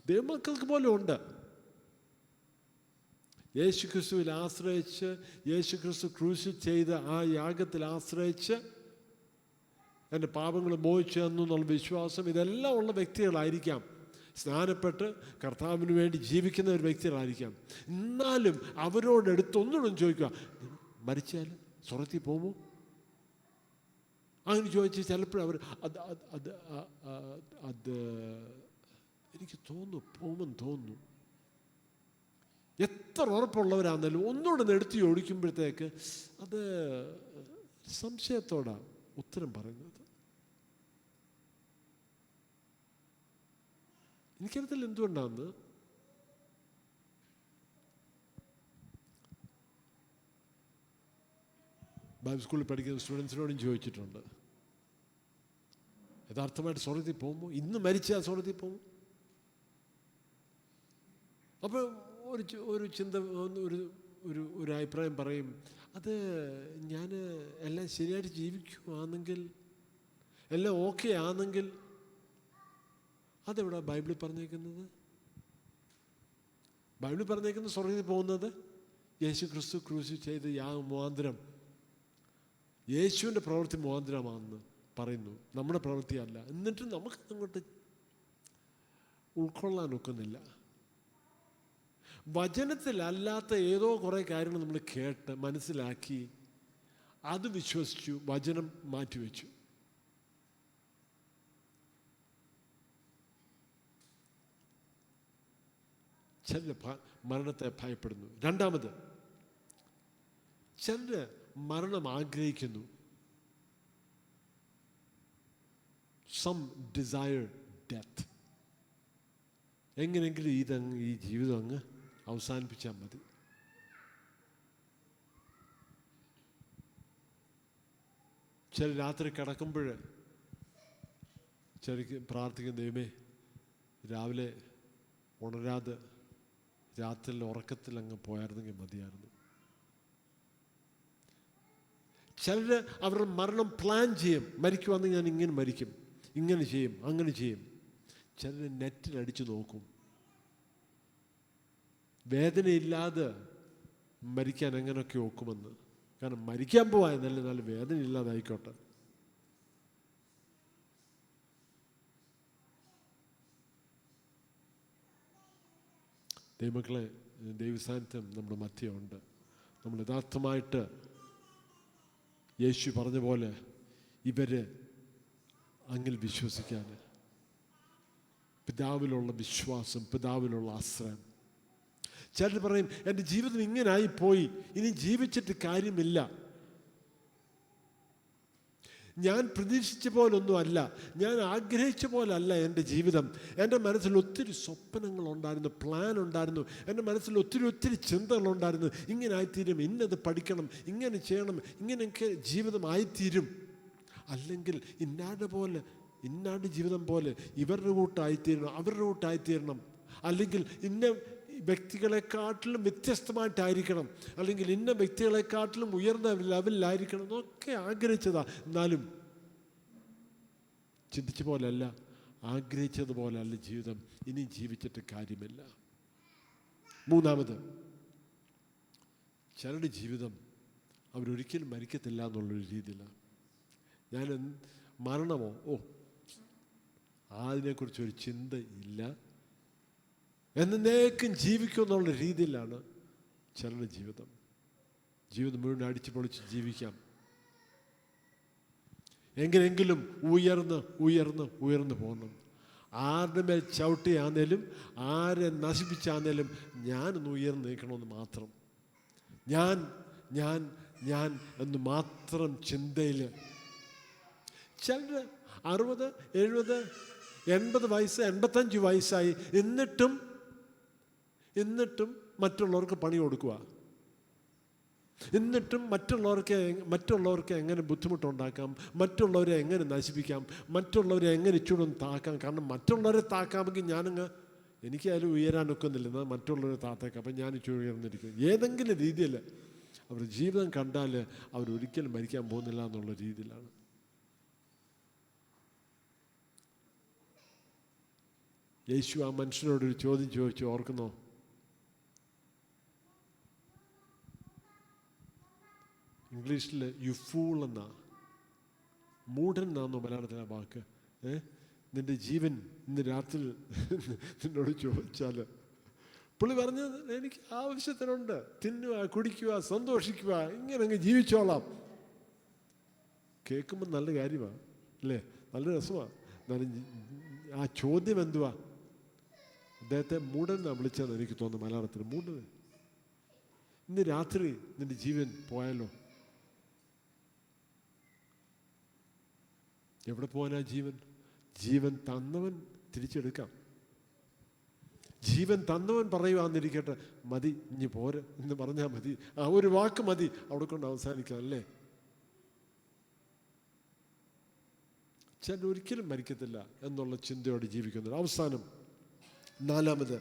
[SPEAKER 1] ദൈവമക്കൾക്ക് പോലും ഉണ്ട്. യേശുക്രിസ്തുവിൽ ആശ്രയിച്ച്, യേശുക്രിസ്തു ക്രൂശിൽ ചെയ്ത ആ യാഗത്തിൽ ആശ്രയിച്ച് എൻ്റെ പാപങ്ങൾ മോചിച്ചു എന്നുള്ള വിശ്വാസം, ഇതെല്ലാം ഉള്ള വ്യക്തികളായിരിക്കാം. സ്നാനപ്പെട്ട് കർത്താവിന് വേണ്ടി ജീവിക്കുന്ന ഒരു വ്യക്തികളായിരിക്കാം. എന്നാലും അവരോടെടുത്തൊന്നുകൂടെ ചോദിക്കുക, മരിച്ചാൽ സ്വർഗ്ഗത്തിൽ പോകുമോ? അങ്ങനെ ചോദിച്ച് ചിലപ്പോഴും അവർ അത് എനിക്ക് തോന്നുന്നു പോകുമെന്ന് തോന്നുന്നു. എത്ര ഉറപ്പുള്ളവരാണെന്നാലും ഒന്നുകൂടെ എടുത്തി ഓടിക്കുമ്പോഴത്തേക്ക് അത് സംശയത്തോടാണ് ഉത്തരം പറയുന്നത്. എനിക്കറിയത്തില്ല എന്തുകൊണ്ടാന്ന്. ബൈബിൾ സ്കൂളിൽ പഠിക്കുന്ന സ്റ്റുഡൻസിനോടും ചോദിച്ചിട്ടുണ്ട്, യഥാർത്ഥമായിട്ട് സ്വർഗ്ഗത്തിൽ പോകുമ്പോൾ ഇന്ന് മരിച്ചാൽ സ്വർഗ്ഗത്തിൽ പോകും? അപ്പോൾ ഒരു ചിന്ത, ഒരു അഭിപ്രായം പറയും, അത് ഞാൻ എല്ലാം ശരിയായിട്ട് ജീവിക്കുവാണെങ്കിൽ, എല്ലാം ഓക്കെ ആണെങ്കിൽ, അതെവിടെ ബൈബിളിൽ പറഞ്ഞേക്കുന്നത്? ബൈബിളിൽ പറഞ്ഞേക്കുന്നത് സ്വർഗ്ഗത്തിൽ പോകുന്നത് യേശു ക്രിസ്തു ക്രൂശ് ചെയ്ത് മുഖാന്തരം, യേശുവിൻ്റെ പ്രവൃത്തി മുഖാന്തരമാണെന്ന് പറയുന്നു, നമ്മുടെ പ്രവൃത്തിയല്ല. എന്നിട്ട് നമുക്ക് അങ്ങോട്ട് ഉൾക്കൊള്ളാൻ ഒക്കുന്നില്ല. വചനത്തിലല്ലാത്ത ഏതോ കുറേ കാര്യങ്ങൾ നമ്മൾ കേട്ട് മനസ്സിലാക്കി അത് വിശ്വസിച്ചു, വചനം മാറ്റിവെച്ചു. ചിലർ മരണത്തെ ഭയപ്പെടുന്നു. രണ്ടാമത്, ചിലർ മരണം ആഗ്രഹിക്കുന്നു. Some desire death. എങ്ങനെയെങ്കിലും ഈ ജീവിതം അങ്ങ് അവസാനിപ്പിച്ചാൽ മതി. ചില രാത്രി കിടക്കുമ്പോൾ ചിലക്ക് പ്രാർത്ഥിക്കുന്ന, ദൈവമേ രാവിലെ ഉണരാതെ രാത്രിയിൽ ഉറക്കത്തിൽ അങ്ങ് പോയായിരുന്നെങ്കിൽ മതിയായിരുന്നു. ചിലർ അവരുടെ മരണം പ്ലാൻ ചെയ്യും, മരിക്കുവാണെങ്കിൽ ഞാൻ ഇങ്ങനെ മരിക്കും, ഇങ്ങനെ ചെയ്യും, അങ്ങനെ ചെയ്യും. ചിലർ നെറ്റിലടിച്ചു നോക്കും, വേദനയില്ലാതെ മരിക്കാൻ എങ്ങനെയൊക്കെ ഒക്കുമെന്ന്. കാരണം മരിക്കാൻ പോവാ നല്ല വേദന ഇല്ലാതായിക്കോട്ടെ. ദൈവമക്കളെ, ദൈവസാന്നിധ്യം നമ്മുടെ മധ്യമുണ്ട്. നമ്മൾ യഥാർത്ഥമായിട്ട് യേശു പറഞ്ഞ പോലെ ഇവര് അങ്ങിൽ വിശ്വസിക്കാൻ, പിതാവിലുള്ള വിശ്വാസം, പിതാവിലുള്ള ആശ്രയം. ചിലർ പറയും, എൻ്റെ ജീവിതം ഇങ്ങനായിപ്പോയി, ഇനി ജീവിച്ചിട്ട് കാര്യമില്ല, ഞാൻ പ്രതീക്ഷിച്ച പോലൊന്നുമല്ല, ഞാൻ ആഗ്രഹിച്ച പോലല്ല എൻ്റെ ജീവിതം. എൻ്റെ മനസ്സിൽ ഒത്തിരി സ്വപ്നങ്ങളുണ്ടായിരുന്നു, പ്ലാൻ ഉണ്ടായിരുന്നു, എൻ്റെ മനസ്സിൽ ഒത്തിരി ചിന്തകളുണ്ടായിരുന്നു. ഇങ്ങനെ ആയിത്തീരും, ഇന്നത് പഠിക്കണം, ഇങ്ങനെ ചെയ്യണം, ഇങ്ങനെയൊക്കെ ജീവിതം ആയിത്തീരും. അല്ലെങ്കിൽ ഇന്നാട് ജീവിതം പോലെ ഇവരുടെ കൂട്ടായിത്തീരണം, അവരുടെ കൂട്ടായിത്തീരണം. അല്ലെങ്കിൽ ഇന്ന വ്യക്തികളെക്കാട്ടിലും വ്യത്യസ്തമായിട്ടായിരിക്കണം, അല്ലെങ്കിൽ ഇന്ന വ്യക്തികളെക്കാട്ടിലും ഉയർന്ന ലെവലിലായിരിക്കണം എന്നൊക്കെ ആഗ്രഹിച്ചതാ. എന്നാലും ചിന്തിച്ച പോലല്ല, ആഗ്രഹിച്ചതുപോലല്ല ജീവിതം. ഇനി ജീവിച്ചിട്ട് കാര്യമില്ല. മൂന്നാമത്, ചിലരുടെ ജീവിതം അവരൊരിക്കലും മരിക്കത്തില്ല എന്നുള്ളൊരു രീതിയിലാണ്. ഞാൻ മരണമോ, അതിനെക്കുറിച്ചൊരു ചിന്തയില്ല, എന്നേക്കും ജീവിക്കും എന്നുള്ള രീതിയിലാണ് ചിലരുടെ ജീവിതം. ജീവിതം മുഴുവൻ അടിച്ചു പൊളിച്ച് ജീവിക്കാം, എങ്ങനെയെങ്കിലും ഉയർന്ന് പോകണം. ആരുടെ മേൽ ചവിട്ടിയാന്നേലും ആരെ നശിപ്പിച്ചാന്നേലും ഞാനൊന്ന് ഉയർന്ന് നിൽക്കണമെന്ന് മാത്രം, ഞാൻ എന്ന് മാത്രം ചിന്തയിൽ. ചിലർ 60, 70, 80 വയസ്സ്, 85 വയസ്സായി, എന്നിട്ടും മറ്റുള്ളവർക്ക് പണി കൊടുക്കുക, എന്നിട്ടും മറ്റുള്ളവർക്ക് എങ്ങനെ ബുദ്ധിമുട്ടുണ്ടാക്കാം, മറ്റുള്ളവരെ എങ്ങനെ നശിപ്പിക്കാം, മറ്റുള്ളവരെ എങ്ങനെ ഇച്ചൂടൊന്ന് താക്കാം. കാരണം മറ്റുള്ളവരെ താക്കാമെങ്കിൽ എനിക്കതിൽ ഉയരാനൊക്കുന്നില്ല, എന്നാൽ മറ്റുള്ളവരെ താത്തേക്കാം, അപ്പം ഞാൻ ഇച്ചിരി ഉയർന്നിരിക്കും. ഏതെങ്കിലും രീതിയിൽ അവരുടെ ജീവിതം കണ്ടാൽ അവരൊരിക്കലും മരിക്കാൻ പോകുന്നില്ല എന്നുള്ള രീതിയിലാണ്. യേശു ആ മനുഷ്യനോടൊരു ചോദ്യം ചോദിച്ചു, ഓർക്കുന്നോ? ഇംഗ്ലീഷിൽ യു ഫൂൾ എന്നാ, മൂഢൻ എന്നാന്നോ മലയാളത്തിലെ വാക്ക്. നിന്റെ ജീവൻ ഇന്ന് രാത്രി നിന്നോട് ചോദിച്ചാൽ, പുള്ളി പറഞ്ഞത് എനിക്ക് ആവശ്യത്തിനുണ്ട്, തിന്നുക, കുടിക്കുക, സന്തോഷിക്കുക, ഇങ്ങനെ അങ്ങ് ജീവിച്ചോളാം. കേൾക്കുമ്പോൾ നല്ല കാര്യമാണ് അല്ലേ, നല്ല രസമാണ്. എന്നാലും ആ ചോദ്യം എന്തുവാ? അദ്ദേഹത്തെ മൂഢനാണ് വിളിച്ചതെന്ന് എനിക്ക് തോന്നുന്നു മലയാളത്തിൽ. മൂഢൻ, ഇന്ന് രാത്രി നിന്റെ ജീവൻ പോയാലോ? എവിടെ പോകാനാ ജീവൻ? ജീവൻ തന്നവൻ തിരിച്ചെടുക്കാം. ജീവൻ തന്നവൻ പറയുവാന്നിരിക്കട്ടെ, മതി ഇനി പോരെ എന്ന് പറഞ്ഞാൽ മതി, ആ ഒരു വാക്ക് മതി, അവിടെ കൊണ്ട് അവസാനിക്കാം അല്ലേ. ചിലർ ഒരിക്കലും മരിക്കത്തില്ല എന്നുള്ള ചിന്തയോടെ ജീവിക്കുന്നത്. അവസാനം നാലാമത്,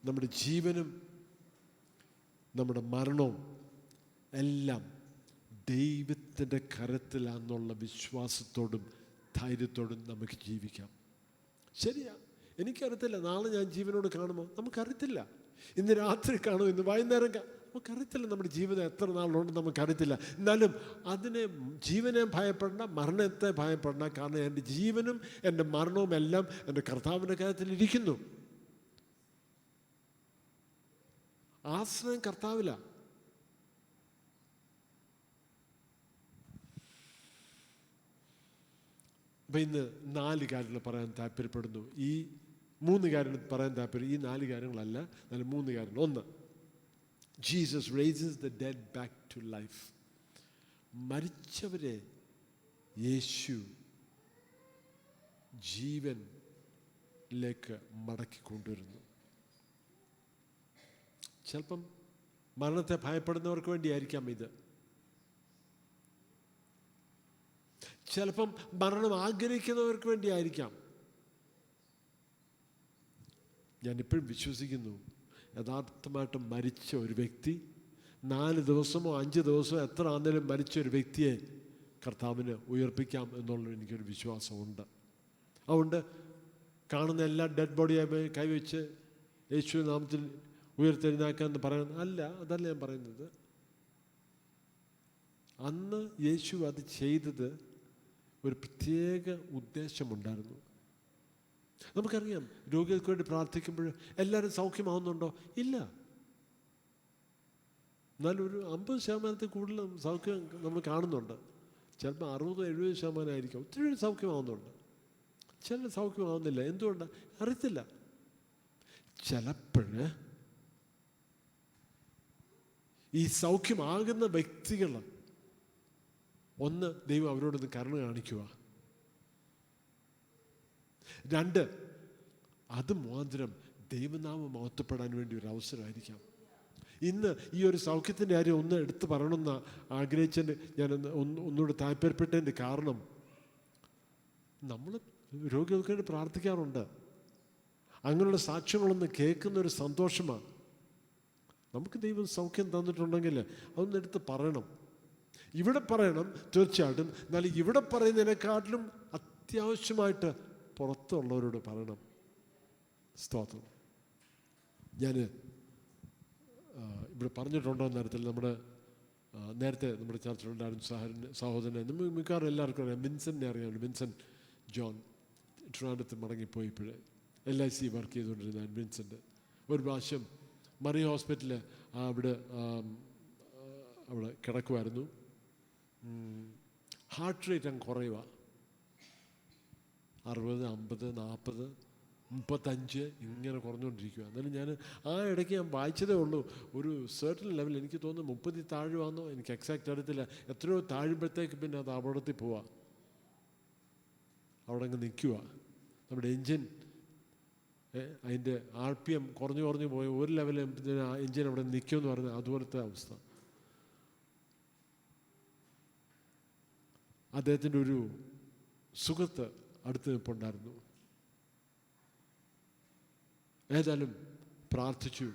[SPEAKER 1] നമ്മുടെ ജീവനും നമ്മുടെ മരണവും എല്ലാം ദൈവത്തിൻ്റെ കരത്തിലാണെന്നുള്ള വിശ്വാസത്തോടും ധൈര്യത്തോടും നമുക്ക് ജീവിക്കാം. ശരിയാ, എനിക്കറിയത്തില്ല നാളെ ഞാൻ ജീവനോട് കാണുമോ, നമുക്കറിയത്തില്ല. ഇന്ന് രാത്രി കാണുമോ, ഇന്ന് വൈകുന്നേരം നമുക്കറിയത്തില്ല. നമ്മുടെ ജീവിതം എത്ര നാളുണ്ട് നമുക്കറിയത്തില്ല. എന്നാലും ജീവനെ ഭയപ്പെടേണ്ട, മരണത്തെ ഭയപ്പെടേണ്ട. കാരണം എൻ്റെ ജീവനും എൻ്റെ മരണവും എല്ലാം എൻ്റെ കർത്താവിൻ്റെ കാര്യത്തിലിരിക്കുന്നു. ആശ്രയം കർത്താവില. അപ്പം ഇന്ന് 4 കാര്യങ്ങൾ പറയാൻ താല്പര്യപ്പെടുന്നു. ഈ 3 കാര്യങ്ങൾ പറയാൻ താല്പര്യം. ഈ 4 കാര്യങ്ങളല്ല, എന്നാലും 3 കാര്യങ്ങൾ. ഒന്ന്, Jesus raises the dead back to life. മരിച്ചവരെ യേശു ജീവനിലേക്ക് മടക്കി കൊണ്ടുവരുന്നു. ചിലപ്പം മരണത്തെ ഭയപ്പെടുന്നവർക്ക് വേണ്ടിയായിരിക്കാം ഇത്. ചിലപ്പം മരണം ആഗ്രഹിക്കുന്നവർക്ക് വേണ്ടിയായിരിക്കാം. ഞാനിപ്പോഴും വിശ്വസിക്കുന്നു, യഥാർത്ഥമായിട്ട് മരിച്ച ഒരു വ്യക്തി 4 ദിവസമോ 5 ദിവസമോ എത്ര ആണെങ്കിലും മരിച്ച ഒരു വ്യക്തിയെ കർത്താവിന് ഉയർപ്പിക്കാം എന്നുള്ള എനിക്കൊരു വിശ്വാസമുണ്ട്. അതുകൊണ്ട് കാണുന്ന എല്ലാ ഡെഡ് ബോഡിയായി കൈവച്ച് യേശു നാമത്തിൽ ഉയർത്തെഴുന്നേക്കാമെന്ന് പറയുന്നത് അല്ല, അതല്ല ഞാൻ പറയുന്നത്. അന്ന് യേശു അത് ചെയ്തത് ഒരു പ്രത്യേക ഉദ്ദേശമുണ്ടായിരുന്നു. നമുക്കറിയാം, രോഗികൾക്ക് വേണ്ടി പ്രാർത്ഥിക്കുമ്പോൾ എല്ലാവരും സൗഖ്യമാവുന്നുണ്ടോ? ഇല്ല. എന്നാലും ഒരു 50% കൂടുതൽ സൗഖ്യം നമ്മൾ കാണുന്നുണ്ട്. ചിലപ്പോൾ 60-70% ആയിരിക്കും. ഒത്തിരി സൗഖ്യമാവുന്നുണ്ട്. ചില സൗഖ്യമാവുന്നില്ല. എന്തുകൊണ്ടാണ് അറിയത്തില്ല. ചിലപ്പോഴ് ഈ സൗഖ്യമാകുന്ന വ്യക്തികൾ, ഒന്ന്, ദൈവം അവരോടൊന്ന് കരുണ കാണിക്കുക. 2, അത് മുഖാന്തരം ദൈവനാമം മഹത്വപ്പെടാൻ വേണ്ടി ഒരു അവസരമായിരിക്കാം. ഇന്ന് ഈ ഒരു സൗഖ്യത്തിൻ്റെ കാര്യം ഒന്ന് എടുത്ത് പറയണമെന്ന് ആഗ്രഹിച്ചതിന് ഞാൻ ഒന്നുകൂടെ താല്പര്യപ്പെട്ടതിൻ്റെ കാരണം, നമ്മൾ രോഗികൾക്ക് വേണ്ടി പ്രാർത്ഥിക്കാറുണ്ട്. അങ്ങനെയുള്ള സാക്ഷ്യങ്ങളൊന്ന് കേൾക്കുന്നൊരു സന്തോഷമാണ്. നമുക്ക് ദൈവം സൗഖ്യം തന്നിട്ടുണ്ടെങ്കിൽ അതൊന്ന് എടുത്ത് പറയണം. ഇവിടെ പറയണം തീർച്ചയായിട്ടും. എന്നാൽ ഇവിടെ പറയുന്നതിനെക്കാട്ടിലും അത്യാവശ്യമായിട്ട് പുറത്തുള്ളവരോട് പറയണം. സ്തോത്രം. ഞാൻ ഇവിടെ പറഞ്ഞിട്ടുണ്ടോ നേരത്തിൽ നേരത്തെ നമ്മുടെ ചർച്ചിലുണ്ടായിരുന്ന സഹോദരനെ മിക്കവാറും എല്ലാവർക്കും അറിയാം. വിൻസെൻറ്റിനെ അറിയാമല്ലോ. വിൻസെൻറ്റ് ജോൺ ട്രിവാൻഡ്രത്ത് മടങ്ങിപ്പോയി. ഇപ്പോഴേ LIC വർക്ക് ചെയ്തുകൊണ്ടിരുന്ന വിൻസെൻറ്റ് ഒരു പ്രാവശ്യം മറി ഹോസ്പിറ്റലിൽ അവിടെ കിടക്കുമായിരുന്നു. ഹാർട്ട് റേറ്റ് അങ്ങ് കുറയുക. 60, 50, 40, 35 ഇങ്ങനെ കുറഞ്ഞുകൊണ്ടിരിക്കുക. എന്നാലും ഞാൻ ആ ഇടയ്ക്ക് ഞാൻ വായിച്ചതേ ഉള്ളൂ, ഒരു സർട്ടൻ ലെവൽ, എനിക്ക് തോന്നുന്നു 30 താഴുവാന്നോ, എനിക്ക് എക്സാക്റ്റ് അറിയത്തില്ല. എത്രയോ താഴുമ്പോഴത്തേക്ക് പിന്നെ അത് അപകടത്തിൽ പോവുക, അവിടെ അങ്ങ് നിൽക്കുക. നമ്മുടെ എൻജിൻ അതിൻ്റെ RPM കുറഞ്ഞു പോയി ഒരു ലെവൽ എൻജിൻ അവിടെ നിൽക്കുമെന്ന് പറയുന്നത് അതുപോലത്തെ അവസ്ഥ. അദ്ദേഹത്തിൻ്റെ ഒരു സുഹൃത്ത് അടുത്ത് നിൽപ്പുണ്ടായിരുന്നു. ഏതായാലും പ്രാർത്ഥിച്ചു.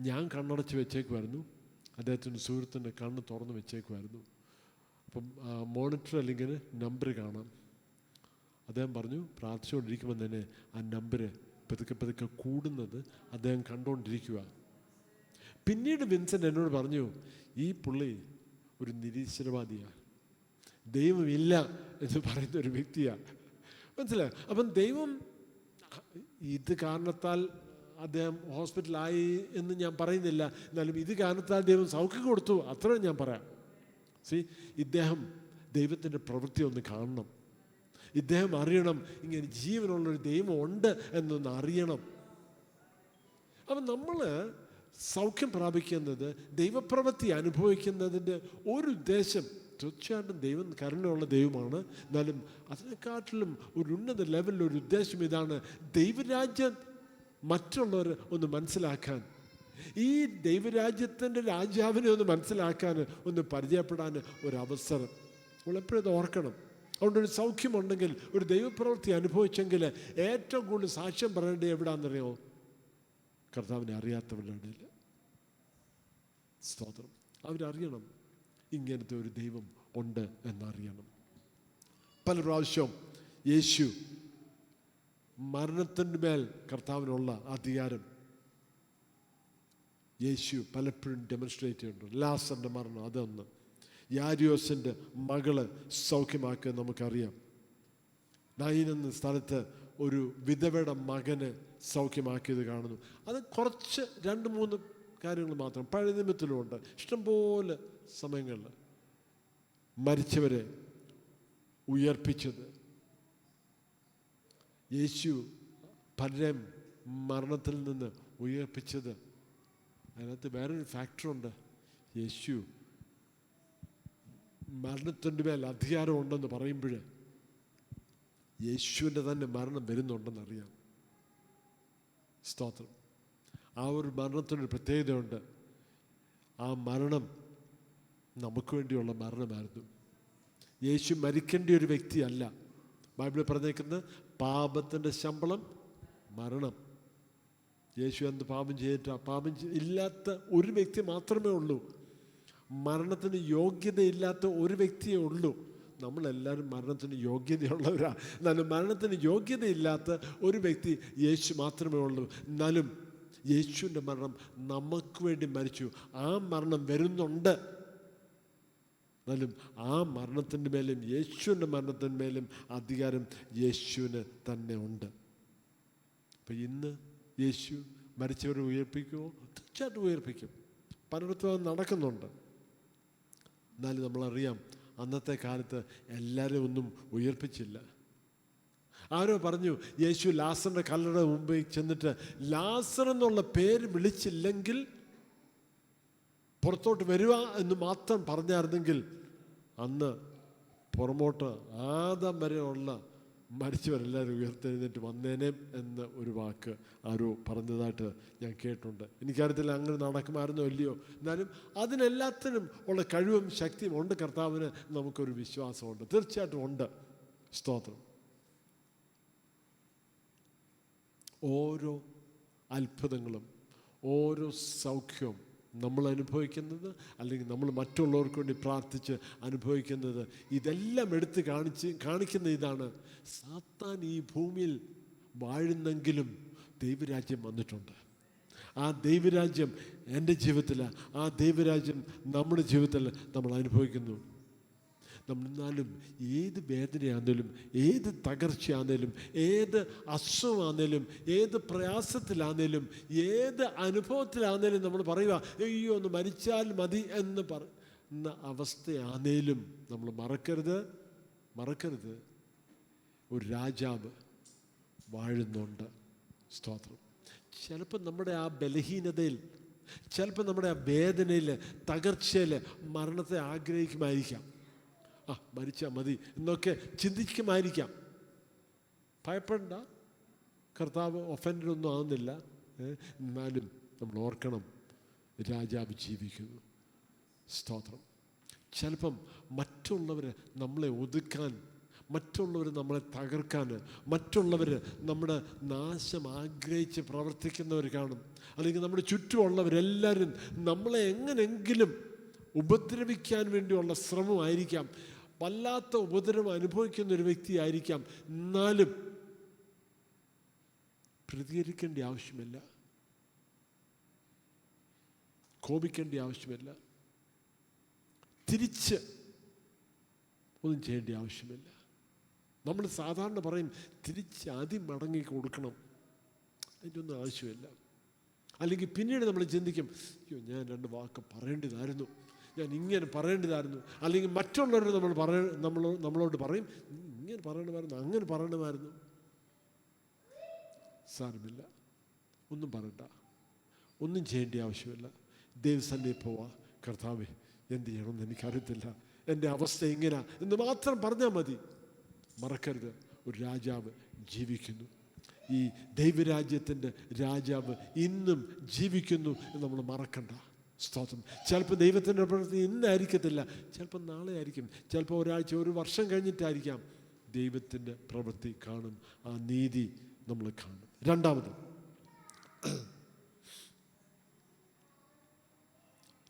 [SPEAKER 1] ഞാൻ കണ്ണടച്ച് വെച്ചേക്കുമായിരുന്നു, അദ്ദേഹത്തിൻ്റെ സുഹൃത്തിൻ്റെ കണ്ണ് തുറന്ന് വെച്ചേക്കുമായിരുന്നു. അപ്പം മോണിറ്റർ അല്ലെങ്കിൽ നമ്പർ കാണാം. അദ്ദേഹം പറഞ്ഞു പ്രാർത്ഥിച്ചുകൊണ്ടിരിക്കുമ്പോൾ തന്നെ ആ നമ്പർ പതുക്കെ കൂടുന്നത് അദ്ദേഹം കണ്ടുകൊണ്ടിരിക്കുക. പിന്നീട് വിൻസെൻ്റ് എന്നോട് പറഞ്ഞു, ഈ പുള്ളി ഒരു നിരീശ്വരവാദിയാണ്, ദൈവമില്ല എന്ന് പറയുന്ന ഒരു വ്യക്തിയാണ്. മനസ്സിലായോ? അപ്പം ദൈവം ഇത് കാരണത്താൽ അദ്ദേഹം ഹോസ്പിറ്റലായി എന്ന് ഞാൻ പറയുന്നില്ല. എന്നാലും ഇത് കാരണത്താൽ ദൈവം സൗഖ്യം കൊടുത്തു, അത്ര ഞാൻ പറയാം. ഇദ്ദേഹം ദൈവത്തിൻ്റെ പ്രവൃത്തി ഒന്ന് കാണണം. ഇദ്ദേഹം അറിയണം ഇങ്ങനെ ജീവനുള്ളൊരു ദൈവം ഉണ്ട് എന്നൊന്ന് അറിയണം. അപ്പം നമ്മൾ സൗഖ്യം പ്രാപിക്കുന്നത്, ദൈവപ്രവൃത്തി അനുഭവിക്കുന്നതിൻ്റെ ഒരു ഉദ്ദേശം തീർച്ചയായിട്ടും ദൈവം കരുണയുള്ള ദൈവമാണ്. എന്നാലും അതിനെക്കാട്ടിലും ഒരു ഉന്നത ലെവലിലൊരു ഉദ്ദേശം ഇതാണ്, ദൈവരാജ്യം മറ്റുള്ളവർ ഒന്ന് മനസ്സിലാക്കാൻ, ഈ ദൈവരാജ്യത്തിൻ്റെ രാജാവിനെ ഒന്ന് മനസ്സിലാക്കാൻ, ഒന്ന് പരിചയപ്പെടാൻ ഒരവസരം. നമ്മളെപ്പോഴും ഇത് ഓർക്കണം. അതുകൊണ്ടൊരു സൗഖ്യമുണ്ടെങ്കിൽ, ഒരു ദൈവപ്രവൃത്തി അനുഭവിച്ചെങ്കിൽ ഏറ്റവും കൂടുതൽ സാക്ഷ്യം പറയേണ്ടത് എവിടാണെന്നറിയോ? കർത്താവിനെ അറിയാത്തവരുടെ ഇടയിൽ. സ്തോത്രം. അവരറിയണം ഇങ്ങനത്തെ ഒരു ദൈവം ഉണ്ട് എന്നറിയണം. പല പ്രാവശ്യവും യേശു മരണത്തിൻ്റെ മേൽ കർത്താവിനുള്ള അധികാരം യേശു പലപ്പോഴും ഡെമോൺസ്ട്രേറ്റ് ചെയ്യുന്നുണ്ട്. ലാസറിൻ്റെ മരണം അതൊന്ന്. യാരിയോസിൻ്റെ മകള് സൗഖ്യമാക്കുക നമുക്കറിയാം. നൈൻ എന്ന സ്ഥലത്ത് ഒരു വിധവയുടെ മകന് സൗഖ്യമാക്കിയത് കാണുന്നു. അത് കുറച്ച് 2-3 കാര്യങ്ങൾ മാത്രം. പഴയ നിയമത്തിലുമുണ്ട് ഇഷ്ടംപോലെ സമയങ്ങളിൽ മരിച്ചവരെ ഉയർപ്പിച്ചത്. യേശു പലരെയും മരണത്തിൽ നിന്ന് ഉയർപ്പിച്ചത്. അതിനകത്ത് വേറൊരു ഫാക്ടറുണ്ട്. യേശു മരണത്തിൻ്റെ മേൽ അധികാരമുണ്ടെന്ന് പറയുമ്പോൾ യേശുവിൻ്റെ തന്നെ മരണം വരുന്നുണ്ടെന്നറിയാം. സ്തോത്രം. ആ ഒരു മരണത്തിനൊരു പ്രത്യേകതയുണ്ട്. ആ മരണം നമുക്ക് വേണ്ടിയുള്ള മരണമായിരുന്നു. യേശു മരിക്കേണ്ട ഒരു വ്യക്തിയല്ല. ബൈബിളിൽ പറഞ്ഞേക്കുന്നത് പാപത്തിൻ്റെ ശമ്പളം മരണം. യേശു എന്ത് പാപം ചെയ്തിട്ടാ? പാപം ഇല്ലാത്ത ഒരു വ്യക്തി മാത്രമേ ഉള്ളൂ. മരണത്തിന് യോഗ്യതയില്ലാത്ത ഒരു വ്യക്തിയേ ഉള്ളൂ. നമ്മളെല്ലാവരും മരണത്തിന് യോഗ്യതയുള്ളവരാണ്. എന്നാലും മരണത്തിന് യോഗ്യതയില്ലാത്ത ഒരു വ്യക്തി യേശു മാത്രമേ ഉള്ളൂ. എന്നാലും യേശുവിൻ്റെ മരണം നമുക്ക് വേണ്ടി മരിച്ചു. ആ മരണം വരുന്നുണ്ട്. എന്നാലും ആ മരണത്തിൻ്റെ മേലും യേശുവിൻ്റെ മരണത്തിൻ്റെ മേലും അധികാരം യേശുവിന് തന്നെ ഉണ്ട്. അപ്പം ഇന്ന് യേശു മരിച്ചവരെ ഉയർപ്പിക്കുമോ? തീർച്ചയായിട്ടും ഉയർപ്പിക്കും. പലയിടത്തും അത് നടക്കുന്നുണ്ട്. എന്നാലും നമ്മളറിയാം, അന്നത്തെ കാലത്ത് എല്ലാവരും ഒന്നും ഉയർപ്പിച്ചില്ല. ആരോ പറഞ്ഞു, യേശു ലാസറിൻ്റെ കല്ലറയുടെ മുമ്പിൽ ചെന്നിട്ട് ലാസർ എന്നുള്ള പേര് വിളിച്ചില്ലെങ്കിൽ, പുറത്തോട്ട് വരിക എന്ന് മാത്രം പറഞ്ഞായിരുന്നെങ്കിൽ അന്ന് പുറമോട്ട് ആദം വരെയുള്ള മരിച്ചവരെല്ലാവരും ഉയർത്തെഴുന്നേറ്റ് വന്നേനെ എന്ന് ഒരു വാക്ക് ആരോ പറഞ്ഞതായിട്ട് ഞാൻ കേട്ടിട്ടുണ്ട്. എനിക്കറിയത്തില്ല അങ്ങനെ നടക്കുമായിരുന്നോ ഇല്ലയോ. എന്നാലും അതിനെല്ലാത്തിനും ഉള്ള കഴിവും ശക്തിയും ഉണ്ട്. കർത്താവിന് നമുക്കൊരു വിശ്വാസമുണ്ട്, തീർച്ചയായിട്ടും ഉണ്ട്. സ്തോത്രം. ഓരോ അത്ഭുതങ്ങളും ഓരോ സൗഖ്യവും നമ്മൾ അനുഭവിക്കുന്നത്, അല്ലെങ്കിൽ നമ്മൾ മറ്റുള്ളവർക്ക് വേണ്ടി പ്രാർത്ഥിച്ച് അനുഭവിക്കുന്നത്, ഇതെല്ലാം എടുത്ത് കാണിക്കുന്ന ഇതാണ്. സാത്താൻ ഈ ഭൂമിയിൽ വാഴുന്നെങ്കിലും ദൈവരാജ്യം വന്നിട്ടുണ്ട്. ആ ദൈവരാജ്യം എൻ്റെ ജീവിതത്തിൽ, ആ ദൈവരാജ്യം നമ്മുടെ ജീവിതത്തിൽ നമ്മൾ അനുഭവിക്കുന്നു. എന്നാലും ഏത് വേദനയാണെങ്കിലും, ഏത് തകർച്ചയാണെങ്കിലും, ഏത് അസുഖമാണെങ്കിലും, ഏത് പ്രയാസത്തിലാണെങ്കിലും, ഏത് അനുഭവത്തിലാണെങ്കിലും നമ്മൾ പറയുക, അയ്യോ ഒന്ന് മരിച്ചാൽ മതി എന്ന് പറയുന്ന അവസ്ഥയാണെങ്കിലും നമ്മൾ മറക്കരുത് ഒരു രാജാവ് വാഴുന്നുണ്ട്. സ്തോത്രം. ചിലപ്പോൾ നമ്മുടെ ആ ബലഹീനതയിൽ, ചിലപ്പോൾ നമ്മുടെ ആ വേദനയിൽ, തകർച്ചയിൽ മരണത്തെ ആഗ്രഹിക്കുമായിരിക്കാം. മരിച്ചാൽ മതി എന്നൊക്കെ ചിന്തിക്കുമായിരിക്കാം. ഭയപ്പെടണ്ട, കർത്താവ് ഒഫൻഡൊന്നും ആകുന്നില്ല. എന്നാലും നമ്മൾ ഓർക്കണം, രാജാവ് ജീവിക്കുന്നു. സ്തോത്രം. ചിലപ്പം മറ്റുള്ളവർ നമ്മളെ ഒതുക്കാൻ, മറ്റുള്ളവർ നമ്മളെ തകർക്കാൻ, മറ്റുള്ളവർ നമ്മുടെ നാശം ആഗ്രഹിച്ച് പ്രവർത്തിക്കുന്നവർ കാണും. അല്ലെങ്കിൽ നമ്മുടെ ചുറ്റുമുള്ളവരെല്ലാവരും നമ്മളെ എങ്ങനെയെങ്കിലും ഉപദ്രവിക്കാൻ വേണ്ടിയുള്ള ശ്രമമായിരിക്കാം. വല്ലാത്ത ഉപദ്രവം അനുഭവിക്കുന്ന ഒരു വ്യക്തിയായിരിക്കാം. എന്നാലും പ്രതികരിക്കേണ്ട ആവശ്യമില്ല, കോപിക്കേണ്ട ആവശ്യമില്ല, തിരിച്ച് ഒന്നും ചെയ്യേണ്ട ആവശ്യമില്ല. നമ്മൾ സാധാരണ പറയും തിരിച്ച് ആദ്യം മടങ്ങി കൊടുക്കണം, അതിൻ്റെ ഒന്നും ആവശ്യമില്ല. അല്ലെങ്കിൽ പിന്നീട് നമ്മൾ ചിന്തിക്കും, അയ്യോ ഞാൻ 2 വാക്ക് പറയേണ്ടതായിരുന്നു, ഞാൻ ഇങ്ങനെ പറയേണ്ടതായിരുന്നു. അല്ലെങ്കിൽ മറ്റുള്ളവരോട് നമ്മളോട് പറയും, ഇങ്ങനെ പറയണമായിരുന്നു, അങ്ങനെ പറയണമായിരുന്നു. സാരമില്ല, ഒന്നും പറയണ്ട, ഒന്നും ചെയ്യേണ്ട ആവശ്യമില്ല. ദൈവസന്നിധിയിൽ പോവാ, കർത്താവേ എന്ത് ചെയ്യണമെന്ന് എനിക്കറിയത്തില്ല, എൻ്റെ അവസ്ഥ ഇങ്ങനെ എന്ന് മാത്രം പറഞ്ഞാൽ മതി. മറക്കരുത്, ഒരു രാജാവ് ജീവിക്കുന്നു. ഈ ദൈവരാജ്യത്തിൻ്റെ രാജാവ് ഇന്നും ജീവിക്കുന്നു എന്ന് നമ്മൾ മറക്കണ്ട. സ്തോത്രം. ചിലപ്പോൾ ദൈവത്തിൻ്റെ പ്രവൃത്തി ഇന്നായിരിക്കത്തില്ല, ചിലപ്പോൾ നാളെ ആയിരിക്കും, ചിലപ്പോൾ ഒരാഴ്ച, ഒരു വർഷം കഴിഞ്ഞിട്ടായിരിക്കാം ദൈവത്തിൻ്റെ പ്രവൃത്തി കാണും. ആ നീതി നമ്മൾ കാണും. രണ്ടാമത്,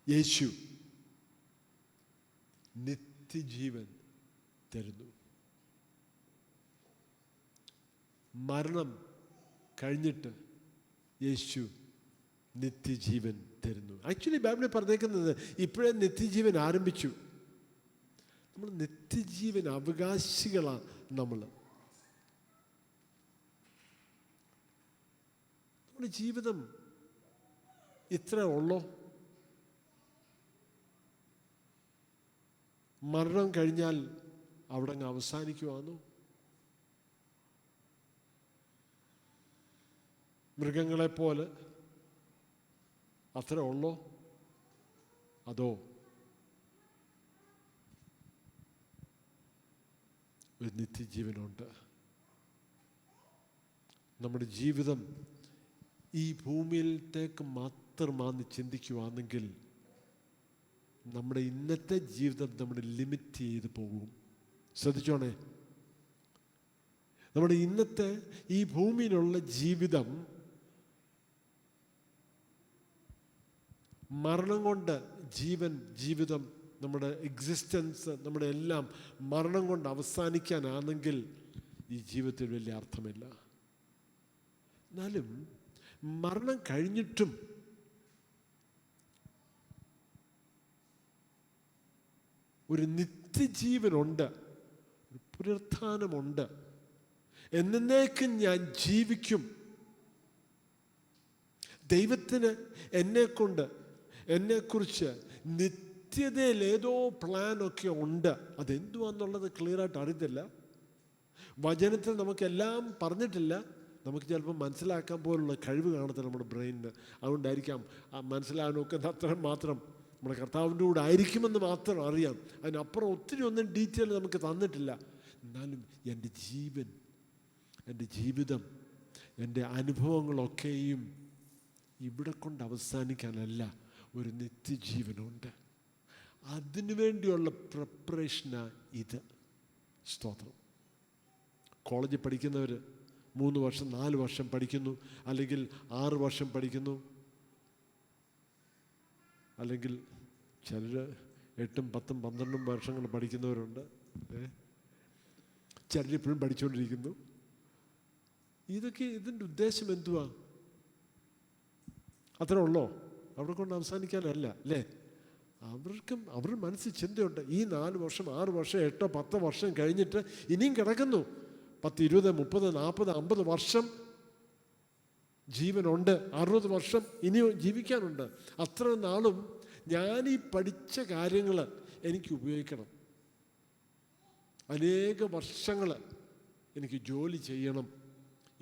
[SPEAKER 1] യേശു നിത്യജീവൻ തരുന്നു. മരണം കഴിഞ്ഞിട്ട് യേശു നിത്യജീവൻ തരുന്നു. ആക്ച്വലി ബൈബിളിൽ പറഞ്ഞേക്കുന്നത് ഇപ്പോഴേ നിത്യജീവൻ ആരംഭിച്ചു. നമ്മൾ നിത്യജീവൻ അവകാശികളാണ്. നമ്മുടെ ജീവിതം ഇത്ര ഉള്ളോ? മരണം കഴിഞ്ഞാൽ അവിടെ അങ്ങ് അവസാനിക്കുവാണോ? മൃഗങ്ങളെപ്പോലെ അത്ര ഉള്ളോ? അതോ ഒരു നിത്യജീവനുണ്ട്? നമ്മുടെ ജീവിതം ഈ ഭൂമിയിലേക്ക് മാത്രമാണെന്ന് ചിന്തിക്കുവാണെങ്കിൽ നമ്മുടെ ഇന്നത്തെ ജീവിതം നമ്മൾ ലിമിറ്റ് ചെയ്ത് പോകും. ശ്രദ്ധിച്ചോണേ, നമ്മുടെ ഇന്നത്തെ ഈ ഭൂമിയിലുള്ള ജീവിതം മരണം കൊണ്ട് ജീവിതം, നമ്മുടെ എക്സിസ്റ്റൻസ്, നമ്മുടെ എല്ലാം മരണം കൊണ്ട് അവസാനിക്കാനാണെങ്കിൽ ഈ ജീവിതത്തിൽ വലിയ അർത്ഥമില്ല. എന്നാലും മരണം കഴിഞ്ഞിട്ടും ഒരു നിത്യജീവനുണ്ട്, ഒരു പുനരുത്ഥാനമുണ്ട്. എന്നേക്കും ഞാൻ ജീവിക്കും. ദൈവത്തിന് എന്നെക്കുറിച്ച് നിത്യതയിൽ ഏതോ പ്ലാനൊക്കെ ഉണ്ട്. അതെന്തുവാന്നുള്ളത് ക്ലിയറായിട്ട് അറിയത്തില്ല. വചനത്തിൽ നമുക്കെല്ലാം പറഞ്ഞിട്ടില്ല. നമുക്ക് ചിലപ്പോൾ മനസ്സിലാക്കാൻ പോലുള്ള കഴിവ് കാണത്തില്ല നമ്മുടെ ബ്രെയിനിന്. അതുകൊണ്ടായിരിക്കാം മനസ്സിലാകാനൊക്കെ അത്ര മാത്രം നമ്മുടെ കർത്താവിൻ്റെ കൂടെ ആയിരിക്കുമെന്ന് മാത്രം അറിയാം. അതിനപ്പുറം ഒത്തിരി ഒന്നും ഡീറ്റെയിൽ നമുക്ക് തന്നിട്ടില്ല. എന്നാലും എൻ്റെ ജീവിതം, എൻ്റെ അനുഭവങ്ങളൊക്കെയും ഇവിടെ കൊണ്ട് അവസാനിക്കാനല്ല, ഒരു നിത്യജീവനുണ്ട്. അതിനു വേണ്ടിയുള്ള പ്രിപ്പറേഷനാണ് ഇത്. സ്തോത്രം. കോളേജിൽ പഠിക്കുന്നവർ 3 വർഷം 4 വർഷം പഠിക്കുന്നു, അല്ലെങ്കിൽ 6 വർഷം പഠിക്കുന്നു, അല്ലെങ്കിൽ ചിലർ 8, 10, 12 വർഷങ്ങൾ പഠിക്കുന്നവരുണ്ട്. ചിലരിപ്പോഴും പഠിച്ചുകൊണ്ടിരിക്കുന്നു. ഇതിൻ്റെ ഉദ്ദേശം എന്തുവാ? അത്രേ ഉള്ളോ? അവിടെ കൊണ്ട് അവസാനിക്കാനല്ല അല്ലേ? അവരുടെ മനസ്സിൽ ചിന്തയുണ്ട്. ഈ 4 വർഷം 6 വർഷം 8, 10 വർഷം കഴിഞ്ഞിട്ട് ഇനിയും കിടക്കുന്നു. 10, 20, 30, 40, 50 വർഷം ജീവനുണ്ട്. 60 വർഷം ഇനിയും ജീവിക്കാനുണ്ട്. അത്ര നാളും ഞാനീ പഠിച്ച കാര്യങ്ങൾ എനിക്ക് ഉപയോഗിക്കണം. അനേക വർഷങ്ങൾ എനിക്ക് ജോലി ചെയ്യണം,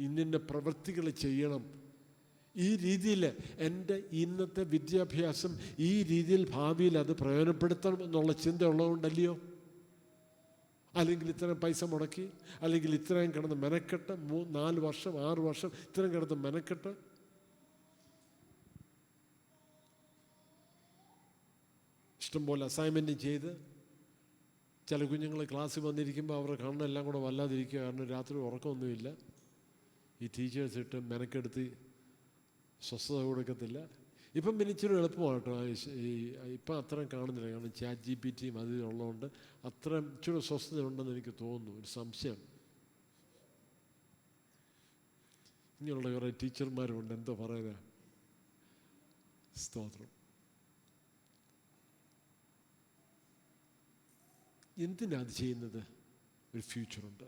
[SPEAKER 1] ഇന്ന പ്രവൃത്തികൾ ചെയ്യണം. ഈ രീതിയിൽ എൻ്റെ ഇന്നത്തെ വിദ്യാഭ്യാസം ഈ രീതിയിൽ ഭാവിയിൽ അത് പ്രയോജനപ്പെടുത്തണം എന്നുള്ള ചിന്ത ഉള്ളതുകൊണ്ടല്ലയോ? അല്ലെങ്കിൽ ഇത്രയും പൈസ മുടക്കി, അല്ലെങ്കിൽ ഇത്രയും കിടന്ന് മെനക്കെട്ട് 4 വർഷം 6 വർഷം ഇത്രയും കിടന്ന് മെനക്കെട്ട് ഇഷ്ടംപോലെ അസൈൻമെൻറ്റും ചെയ്ത്, ചില കുഞ്ഞുങ്ങൾ ക്ലാസ്സിൽ വന്നിരിക്കുമ്പോൾ അവരുടെ കണ്ണെല്ലാം കൂടെ വല്ലാതിരിക്കുക. കാരണം രാത്രി ഉറക്കമൊന്നുമില്ല. ഈ ടീച്ചേഴ്സ് ഇട്ട് മെനക്കെടുത്ത് സ്വസ്ഥത കൊടുക്കത്തില്ല. ഇപ്പം പിന്നെ ഇച്ചിരി എളുപ്പമാണ് കേട്ടോ. ഇപ്പം അത്രയും കാണുന്നില്ല. കാരണം ChatGPT അത് ഉള്ളതുകൊണ്ട് അത്രയും ഇച്ചിരി സ്വസ്ഥത ഉണ്ടെന്ന് എനിക്ക് തോന്നുന്നു. ഒരു സംശയം. ഇങ്ങനെയുള്ള കുറേ ടീച്ചർമാരുണ്ട്. എന്തോ പറയുക. സ്തോത്രം. എന്തിനാ അത് ചെയ്യുന്നത്? ഒരു ഫ്യൂച്ചറുണ്ട്.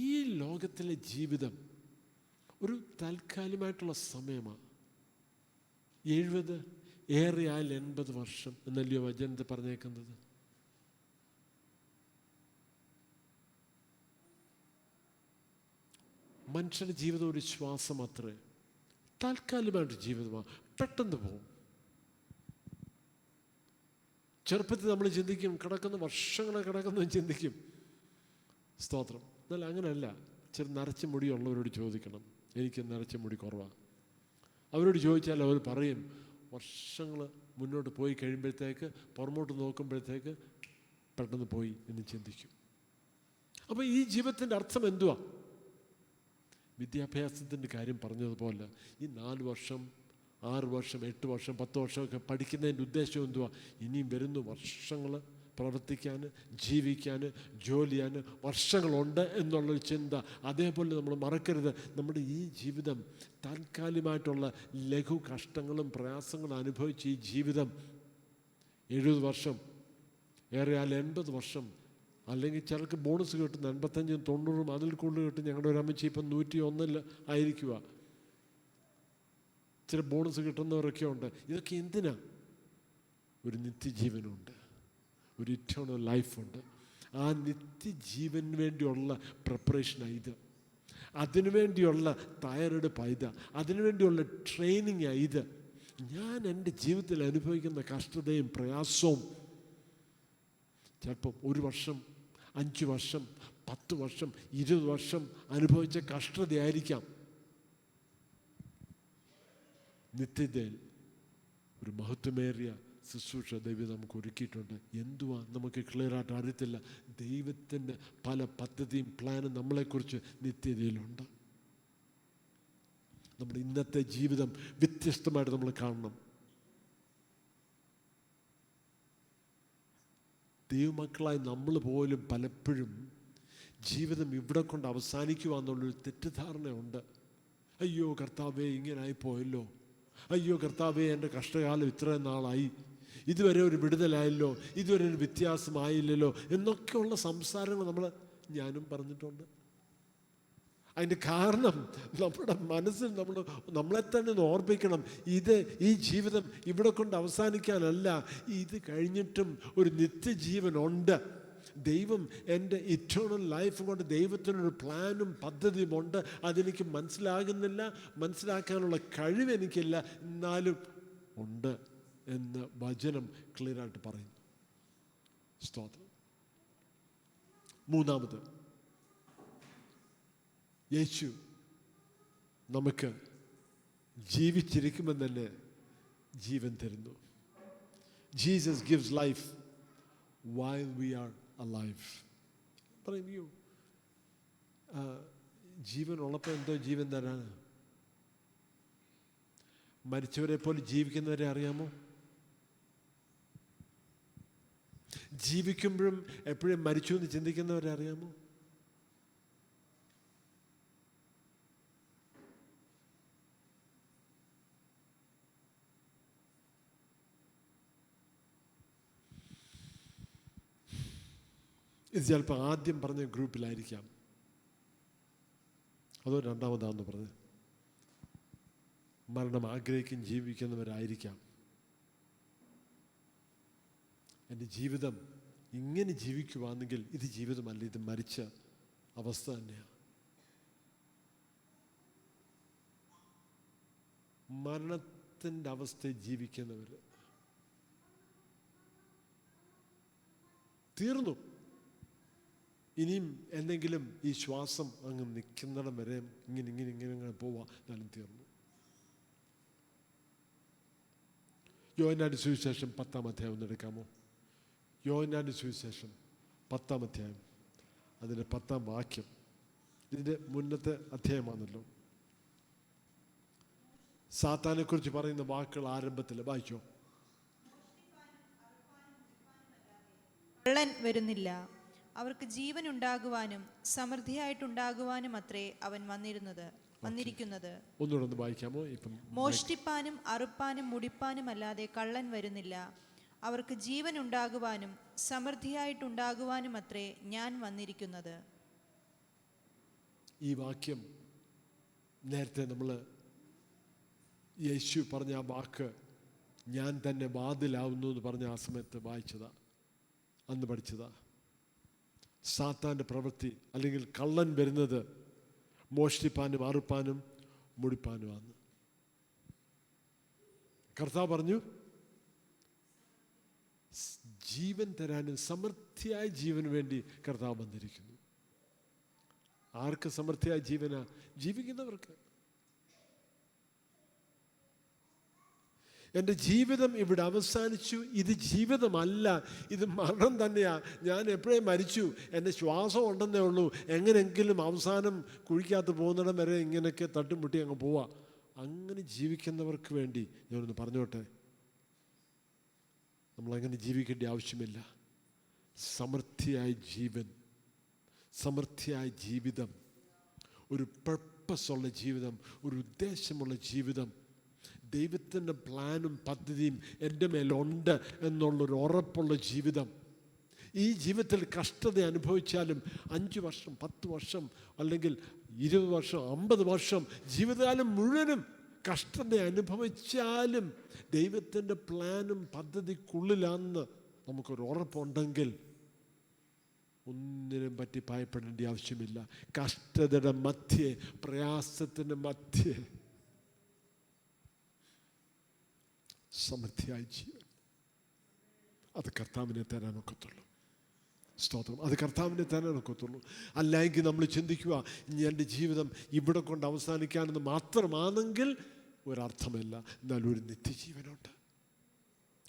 [SPEAKER 1] ഈ ലോകത്തിലെ ജീവിതം ഒരു താൽക്കാലികമായിട്ടുള്ള സമയമാണ്. 70 ഏറെയാൽ 80 വർഷം എന്നല്ലയോ വചനത്തിൽ പറഞ്ഞേക്കുന്നത്. മനുഷ്യൻ്റെ ജീവിതം ഒരു ശ്വാസം അത്രേ. താൽക്കാലികമായിട്ട് ജീവിതമാണ്, പെട്ടെന്ന് പോകും. ചെറുപ്പത്തിൽ നമ്മൾ ചിന്തിക്കും, കിടക്കുന്ന വർഷങ്ങളെ കിടക്കുന്നു ചിന്തിക്കും. സ്തോത്രം. എന്നാൽ അങ്ങനെയല്ല. ഇച്ചിരി നരച്ച മുടിയുള്ളവരോട് ചോദിക്കണം. എനിക്ക് നരച്ച മുടി കുറവാണ്. അവരോട് ചോദിച്ചാൽ അവർ പറയും, വർഷങ്ങൾ മുന്നോട്ട് പോയി കഴിയുമ്പോഴത്തേക്ക് പുറമോട്ട് നോക്കുമ്പോഴത്തേക്ക് പെട്ടെന്ന് പോയി എന്ന് ചിന്തിക്കും. അപ്പോൾ ഈ ജീവിതത്തിൻ്റെ അർത്ഥം എന്തുവാ? വിദ്യാഭ്യാസത്തിൻ്റെ കാര്യം പറഞ്ഞതുപോലെ ഈ 4 വർഷം 6 വർഷം 8 വർഷം 10 വർഷമൊക്കെ പഠിക്കുന്നതിൻ്റെ ഉദ്ദേശം എന്തുവാ? ഇനിയും വരുന്ന വർഷങ്ങൾ പ്രവർത്തിക്കാൻ, ജീവിക്കാൻ, ജോലി ചെയ്യാൻ വർഷങ്ങളുണ്ട് എന്നുള്ളൊരു ചിന്ത. അതേപോലെ നമ്മൾ മറക്കരുത്, നമ്മുടെ ഈ ജീവിതം താൽക്കാലികമായിട്ടുള്ള ലഘു കഷ്ടങ്ങളും പ്രയാസങ്ങളും അനുഭവിച്ച് ഈ ജീവിതം 70 വർഷം, ഏറെയാൽ 80 വർഷം, അല്ലെങ്കിൽ ചിലർക്ക് ബോണസ് കിട്ടുന്ന 85 90 അതിൽ കൂടുതൽ കിട്ടും. ഞങ്ങളുടെ ഒരു അമ്മച്ചി ഇപ്പം 101 ആയിരിക്കുക. ചില ബോണസ് കിട്ടുന്നവരൊക്കെ ഉണ്ട്. ഇതൊക്കെ എന്തിനാ? ഒരു നിത്യജീവനുണ്ട്, ഒരു ഇറ്റേണൽ ലൈഫുണ്ട്. ആ നിത്യജീവന് വേണ്ടിയുള്ള പ്രിപ്പറേഷനാണ് ഇത്. അതിനുവേണ്ടിയുള്ള തയ്യാറെടുപ്പാണ് ഇത്. അതിനുവേണ്ടിയുള്ള ട്രെയിനിങ്ങാണ് ഇത്. ഞാൻ എൻ്റെ ജീവിതത്തിൽ അനുഭവിക്കുന്ന കഷ്ടതയും പ്രയാസവും ചിലപ്പം 1 വർഷം 5 വർഷം 10 വർഷം 20 വർഷം അനുഭവിച്ച കഷ്ടതയായിരിക്കാം. നിത്യതയിൽ ഒരു മഹത്വമേറിയ ശുശ്രൂഷ ദൈവം നമുക്ക് ഒരുക്കിയിട്ടുണ്ട്. എന്തുവാ നമുക്ക് ക്ലിയറായിട്ട് അറിയത്തില്ല. ദൈവത്തിൻ്റെ പല പദ്ധതിയും പ്ലാനും നമ്മളെക്കുറിച്ച് നിത്യതയിലുണ്ട്. നമ്മുടെ ഇന്നത്തെ ജീവിതം വ്യത്യസ്തമായിട്ട് നമ്മൾ കാണണം. ദൈവമക്കളായി നമ്മൾ പോലും പലപ്പോഴും ജീവിതം ഇവിടെ കൊണ്ട് അവസാനിക്കുക എന്നുള്ളൊരു തെറ്റിദ്ധാരണയുണ്ട്. അയ്യോ കർത്താവേ, ഇങ്ങനായിപ്പോയല്ലോ. അയ്യോ കർത്താവേ, എൻ്റെ കഷ്ടകാലം ഇത്രയും നാളായി, ഇതുവരെ ഒരു വിടുതലായല്ലോ, ഇതുവരെ ഒരു വ്യത്യാസമായില്ലല്ലോ എന്നൊക്കെയുള്ള സംസാരങ്ങൾ ഞാനും പറഞ്ഞിട്ടുണ്ട്. അതിൻ്റെ കാരണം നമ്മുടെ മനസ്സിൽ നമ്മളെ തന്നെ ഒന്ന് ഓർപ്പിക്കണം, ഈ ജീവിതം ഇവിടെ കൊണ്ട് അവസാനിക്കാനല്ല, ഇത് കഴിഞ്ഞിട്ടും ഒരു നിത്യജീവനുണ്ട്. ദൈവം എൻ്റെ ഇറ്റേണൽ ലൈഫ് കൊണ്ട് ദൈവത്തിനൊരു പ്ലാനും പദ്ധതിയുമുണ്ട്. അതെനിക്ക് മനസ്സിലാകുന്നില്ല, മനസ്സിലാക്കാനുള്ള കഴിവ് എനിക്കില്ല, എന്നാലും ഉണ്ട് എന്ന് വചനം ക്ലിയറായിട്ട് പറയുന്നു. സ്തോത്രം. മൂന്നാമത്, യേശു നമുക്ക് ജീവിച്ചിരിക്കുമ്പോൾ തന്നെ ജീവൻ തരുന്നു. Jesus gives life while we are alive. പറയൂ, ജീവൻ ഉള്ളപ്പോൾ എന്തോ ജീവൻ തരാണ്? മരിച്ചവരെ പോലെ ജീവിക്കുന്നവരെ അറിയാമോ? ജീവിക്കുമ്പോഴും എപ്പോഴും മരിച്ചു എന്ന് ചിന്തിക്കുന്നവരെ അറിയാമോ? ഇത് ചിലപ്പോൾ ആദ്യം പറഞ്ഞ ഗ്രൂപ്പിലായിരിക്കാം, അതോ രണ്ടാമതാണെന്ന് പറഞ്ഞ് മരണം ആഗ്രഹിക്കും ജീവിക്കുന്നവരായിരിക്കാം. എൻ്റെ ജീവിതം ഇങ്ങനെ ജീവിക്കുവാണെങ്കിൽ ഇത് ജീവിതമല്ല, ഇത് മരിച്ച അവസ്ഥ തന്നെയാണ്. മരണത്തിൻ്റെ അവസ്ഥയിൽ ജീവിക്കുന്നവർ തീർന്നു. ഇനിയും എന്തെങ്കിലും ഈ ശ്വാസം അങ്ങ് നിൽക്കുന്നിടം വരെ ഇങ്ങനെ പോവാ, ഞാനും തീർന്നു. യോഹന്നാന്റെ സുവിശേഷം 10-ാം അധ്യായം ഒന്ന് എടുക്കാമോ? യോഹന്നാന്റെ സുവിശേഷം 10-ാം അധ്യായം, അതിൻ്റെ 10-ാം വാക്യം. ഇതിൻ്റെ മുന്നത്തെ അധ്യായമാണല്ലോ. സാത്താനെ കുറിച്ച് പറയുന്ന വാക്കുകൾ ആരംഭത്തിൽ വായിച്ചോ.
[SPEAKER 2] കള്ളൻ വരുന്നില്ല, അവർക്ക് ജീവൻ ഉണ്ടാകുവാനും സമൃദ്ധിയായിട്ടുണ്ടാകുവാനും അത്രേ അവൻ വന്നിരിക്കുന്നത്.
[SPEAKER 1] ഒന്നുകൂടെ വായിക്കാമോ? ഇപ്പം
[SPEAKER 2] മോഷ്ടിപ്പാനും അറുപ്പാനും മുടിപ്പാനും അല്ലാതെ കള്ളൻ വരുന്നില്ല, അവർക്ക് ജീവൻ ഉണ്ടാകുവാനും സമൃദ്ധിയായിട്ടുണ്ടാകുവാനും അത്രേ ഞാൻ വന്നിരിക്കുന്നത്.
[SPEAKER 1] ഈ വാക്യം നേരത്തെ നമ്മൾ യേശു പറഞ്ഞ ആ വാക്ക്, ഞാൻ തന്നെ വാതിലാവുന്നു എന്ന് പറഞ്ഞ ആ സമയത്ത് വായിച്ചതാ, അന്ന് പഠിച്ചതാ. സാത്താൻ്റെ പ്രവൃത്തി അല്ലെങ്കിൽ കള്ളൻ വരുന്നത് മോഷ്ടിപ്പാനും അറുപ്പാനും മുടിപ്പാനുമാണ്. കർത്താവ് പറഞ്ഞു ജീവൻ തരാനും സമൃദ്ധിയായ ജീവന് വേണ്ടി കർത്താവ് വന്നിരിക്കുന്നു. ആർക്ക് സമൃദ്ധിയായ ജീവനാ? ജീവിക്കുന്നവർക്ക്. എൻ്റെ ജീവിതം ഇവിടെ അവസാനിച്ചു, ഇത് ജീവിതമല്ല, ഇത് മരണം തന്നെയാ. ഞാൻ എപ്പോഴേ മരിച്ചു, എൻ്റെ ശ്വാസം ഉണ്ടെന്നേ ഉള്ളൂ, എങ്ങനെയെങ്കിലും അവസാനം കുഴിക്കകത്ത് പോകുന്നിടം വരെ ഇങ്ങനെയൊക്കെ തട്ടുമുട്ടി അങ്ങ് പോവാ. അങ്ങനെ ജീവിക്കുന്നവർക്ക് വേണ്ടി ഞാനൊന്ന് പറഞ്ഞോട്ടെ, നമ്മളങ്ങനെ ജീവിക്കേണ്ട ആവശ്യമില്ല. സമൃദ്ധിയായ ജീവൻ, സമൃദ്ധിയായ ജീവിതം, ഒരു പർപ്പസുള്ള ജീവിതം, ഒരു ഉദ്ദേശമുള്ള ജീവിതം, ദൈവത്തിൻ്റെ പ്ലാനും പദ്ധതിയും എൻ്റെ മേലുണ്ട് എന്നുള്ളൊരു ഉറപ്പുള്ള ജീവിതം. ഈ ജീവിതത്തിൽ കഷ്ടത അനുഭവിച്ചാലും 5 വർഷം 10 വർഷം അല്ലെങ്കിൽ 20 വർഷം 50 വർഷം ജീവിതകാലം മുഴുവനും കഷ്ടത അനുഭവിച്ചാലും ദൈവത്തിൻ്റെ പ്ലാനും പദ്ധതിക്കുള്ളിലാണെന്ന് നമുക്കൊരു ഉറപ്പുണ്ടെങ്കിൽ ഒന്നിനും പറ്റി ഭയപ്പെടേണ്ട ആവശ്യമില്ല. കഷ്ടതയുടെ മധ്യേ, പ്രയാസത്തിൻ്റെ മധ്യേ സമൃദ്ധിയായി ജീവൻ, അത് കർത്താവിനെ തരാനൊക്കത്തുള്ളൂ. സ്തോത്രം. അത് കർത്താവിനെ തരാനൊക്കത്തുള്ളൂ. അല്ലെങ്കിൽ നമ്മൾ ചിന്തിക്കുക, ഇനി എൻ്റെ ജീവിതം ഇവിടെ കൊണ്ട് അവസാനിക്കാനെന്ന് മാത്രമാണെങ്കിൽ ഒരർത്ഥമില്ല. എന്നാൽ ഒരു നിത്യജീവനുണ്ട്,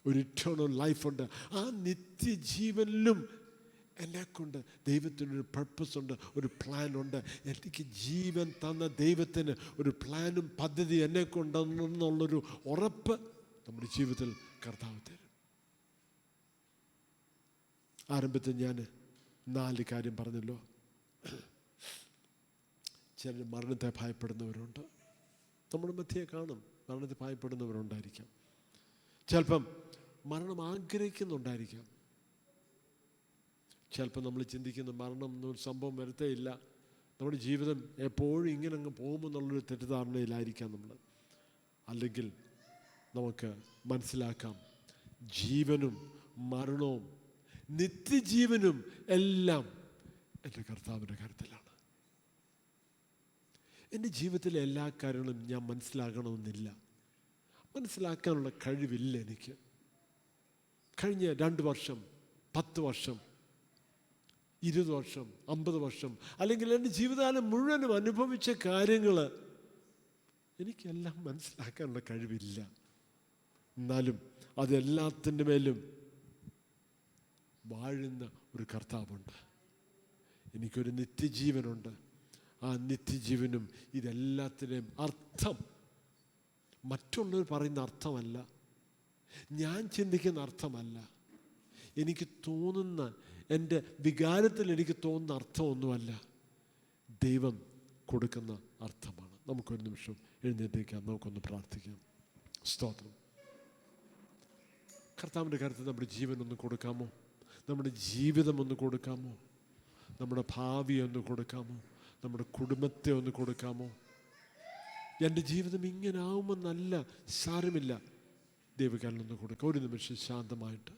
[SPEAKER 1] ഒരു ഇറ്റേണൽ ലൈഫുണ്ട്. ആ നിത്യജീവനിലും എന്നെക്കൊണ്ട് ദൈവത്തിനൊരു പർപ്പസുണ്ട്, ഒരു പ്ലാനുണ്ട്. എനിക്ക് ജീവൻ തന്ന ദൈവത്തിന് ഒരു പ്ലാനും പദ്ധതി എന്നെക്കൊണ്ടെന്നുള്ളൊരു ഉറപ്പ് നമ്മുടെ ജീവിതത്തിൽ കർത്താവ് തരും. ആരംഭത്തിൽ ഞാൻ 4 കാര്യം പറഞ്ഞല്ലോ. ചിലർ മരണത്തെ ഭയപ്പെടുന്നവരുണ്ട്, നമ്മുടെ മധ്യേ കാണും. മരണത്തെ ഭയപ്പെടുന്നവരുണ്ടായിരിക്കാം. ചിലപ്പം മരണം ആഗ്രഹിക്കുന്നുണ്ടായിരിക്കാം. ചിലപ്പോൾ നമ്മൾ ചിന്തിക്കുന്ന മരണം എന്നൊരു സംഭവം വരത്തേ ഇല്ല, നമ്മുടെ ജീവിതം എപ്പോഴും ഇങ്ങനെ അങ്ങ് പോകുമെന്നുള്ളൊരു തെറ്റിദ്ധാരണയിലായിരിക്കാം നമ്മൾ. അല്ലെങ്കിൽ നമുക്ക് മനസ്സിലാക്കാം, ജീവനും മരണവും നിത്യജീവനും എല്ലാം എൻ്റെ കർത്താവിൻ്റെ കരുത്തിലാണ്. എൻ്റെ ജീവിതത്തിലെ എല്ലാ കാര്യങ്ങളും ഞാൻ മനസ്സിലാക്കണമെന്നില്ല, മനസ്സിലാക്കാനുള്ള കഴിവില്ല എനിക്ക്. കഴിഞ്ഞ 2 വർഷം 10 വർഷം 20 വർഷം 50 വർഷം അല്ലെങ്കിൽ എൻ്റെ ജീവിതകാലം മുഴുവനും അനുഭവിച്ച കാര്യങ്ങൾ എനിക്കെല്ലാം മനസ്സിലാക്കാനുള്ള കഴിവില്ല. എന്നാലും അതെല്ലാത്തിൻ്റെ മേലും വാഴുന്ന ഒരു കർത്താവുണ്ട്. എനിക്കൊരു നിത്യജീവനുണ്ട്. ആ നിത്യജീവനും ഇതെല്ലാത്തിൻ്റെയും അർത്ഥം മറ്റുള്ളവർ പറയുന്ന അർത്ഥമല്ല, ഞാൻ ചിന്തിക്കുന്ന അർത്ഥമല്ല, എനിക്ക് തോന്നുന്ന, എൻ്റെ വികാരത്തിൽ എനിക്ക് തോന്നുന്ന അർത്ഥമൊന്നുമല്ല, ദൈവം കൊടുക്കുന്ന അർത്ഥമാണ്. നമുക്കൊരു നിമിഷം എഴുന്നേറ്റേക്കാം, നമുക്കൊന്ന് പ്രാർത്ഥിക്കാം. സ്തോത്രം. കർത്താവിൻ്റെ കാര്യത്തിൽ നമ്മുടെ ജീവൻ ഒന്ന് കൊടുക്കാമോ? നമ്മുടെ ജീവിതം ഒന്ന് കൊടുക്കാമോ? നമ്മുടെ ഭാവി ഒന്ന് കൊടുക്കാമോ? നമ്മുടെ കുടുംബത്തെ ഒന്ന് കൊടുക്കാമോ? എൻ്റെ ജീവിതം ഇങ്ങനെ ആവുമെന്നല്ല, സാരമില്ല, ദൈവകാലം ഒന്ന് കൊടുക്കാം. ഒരു നിമിഷം ശാന്തമായിട്ട്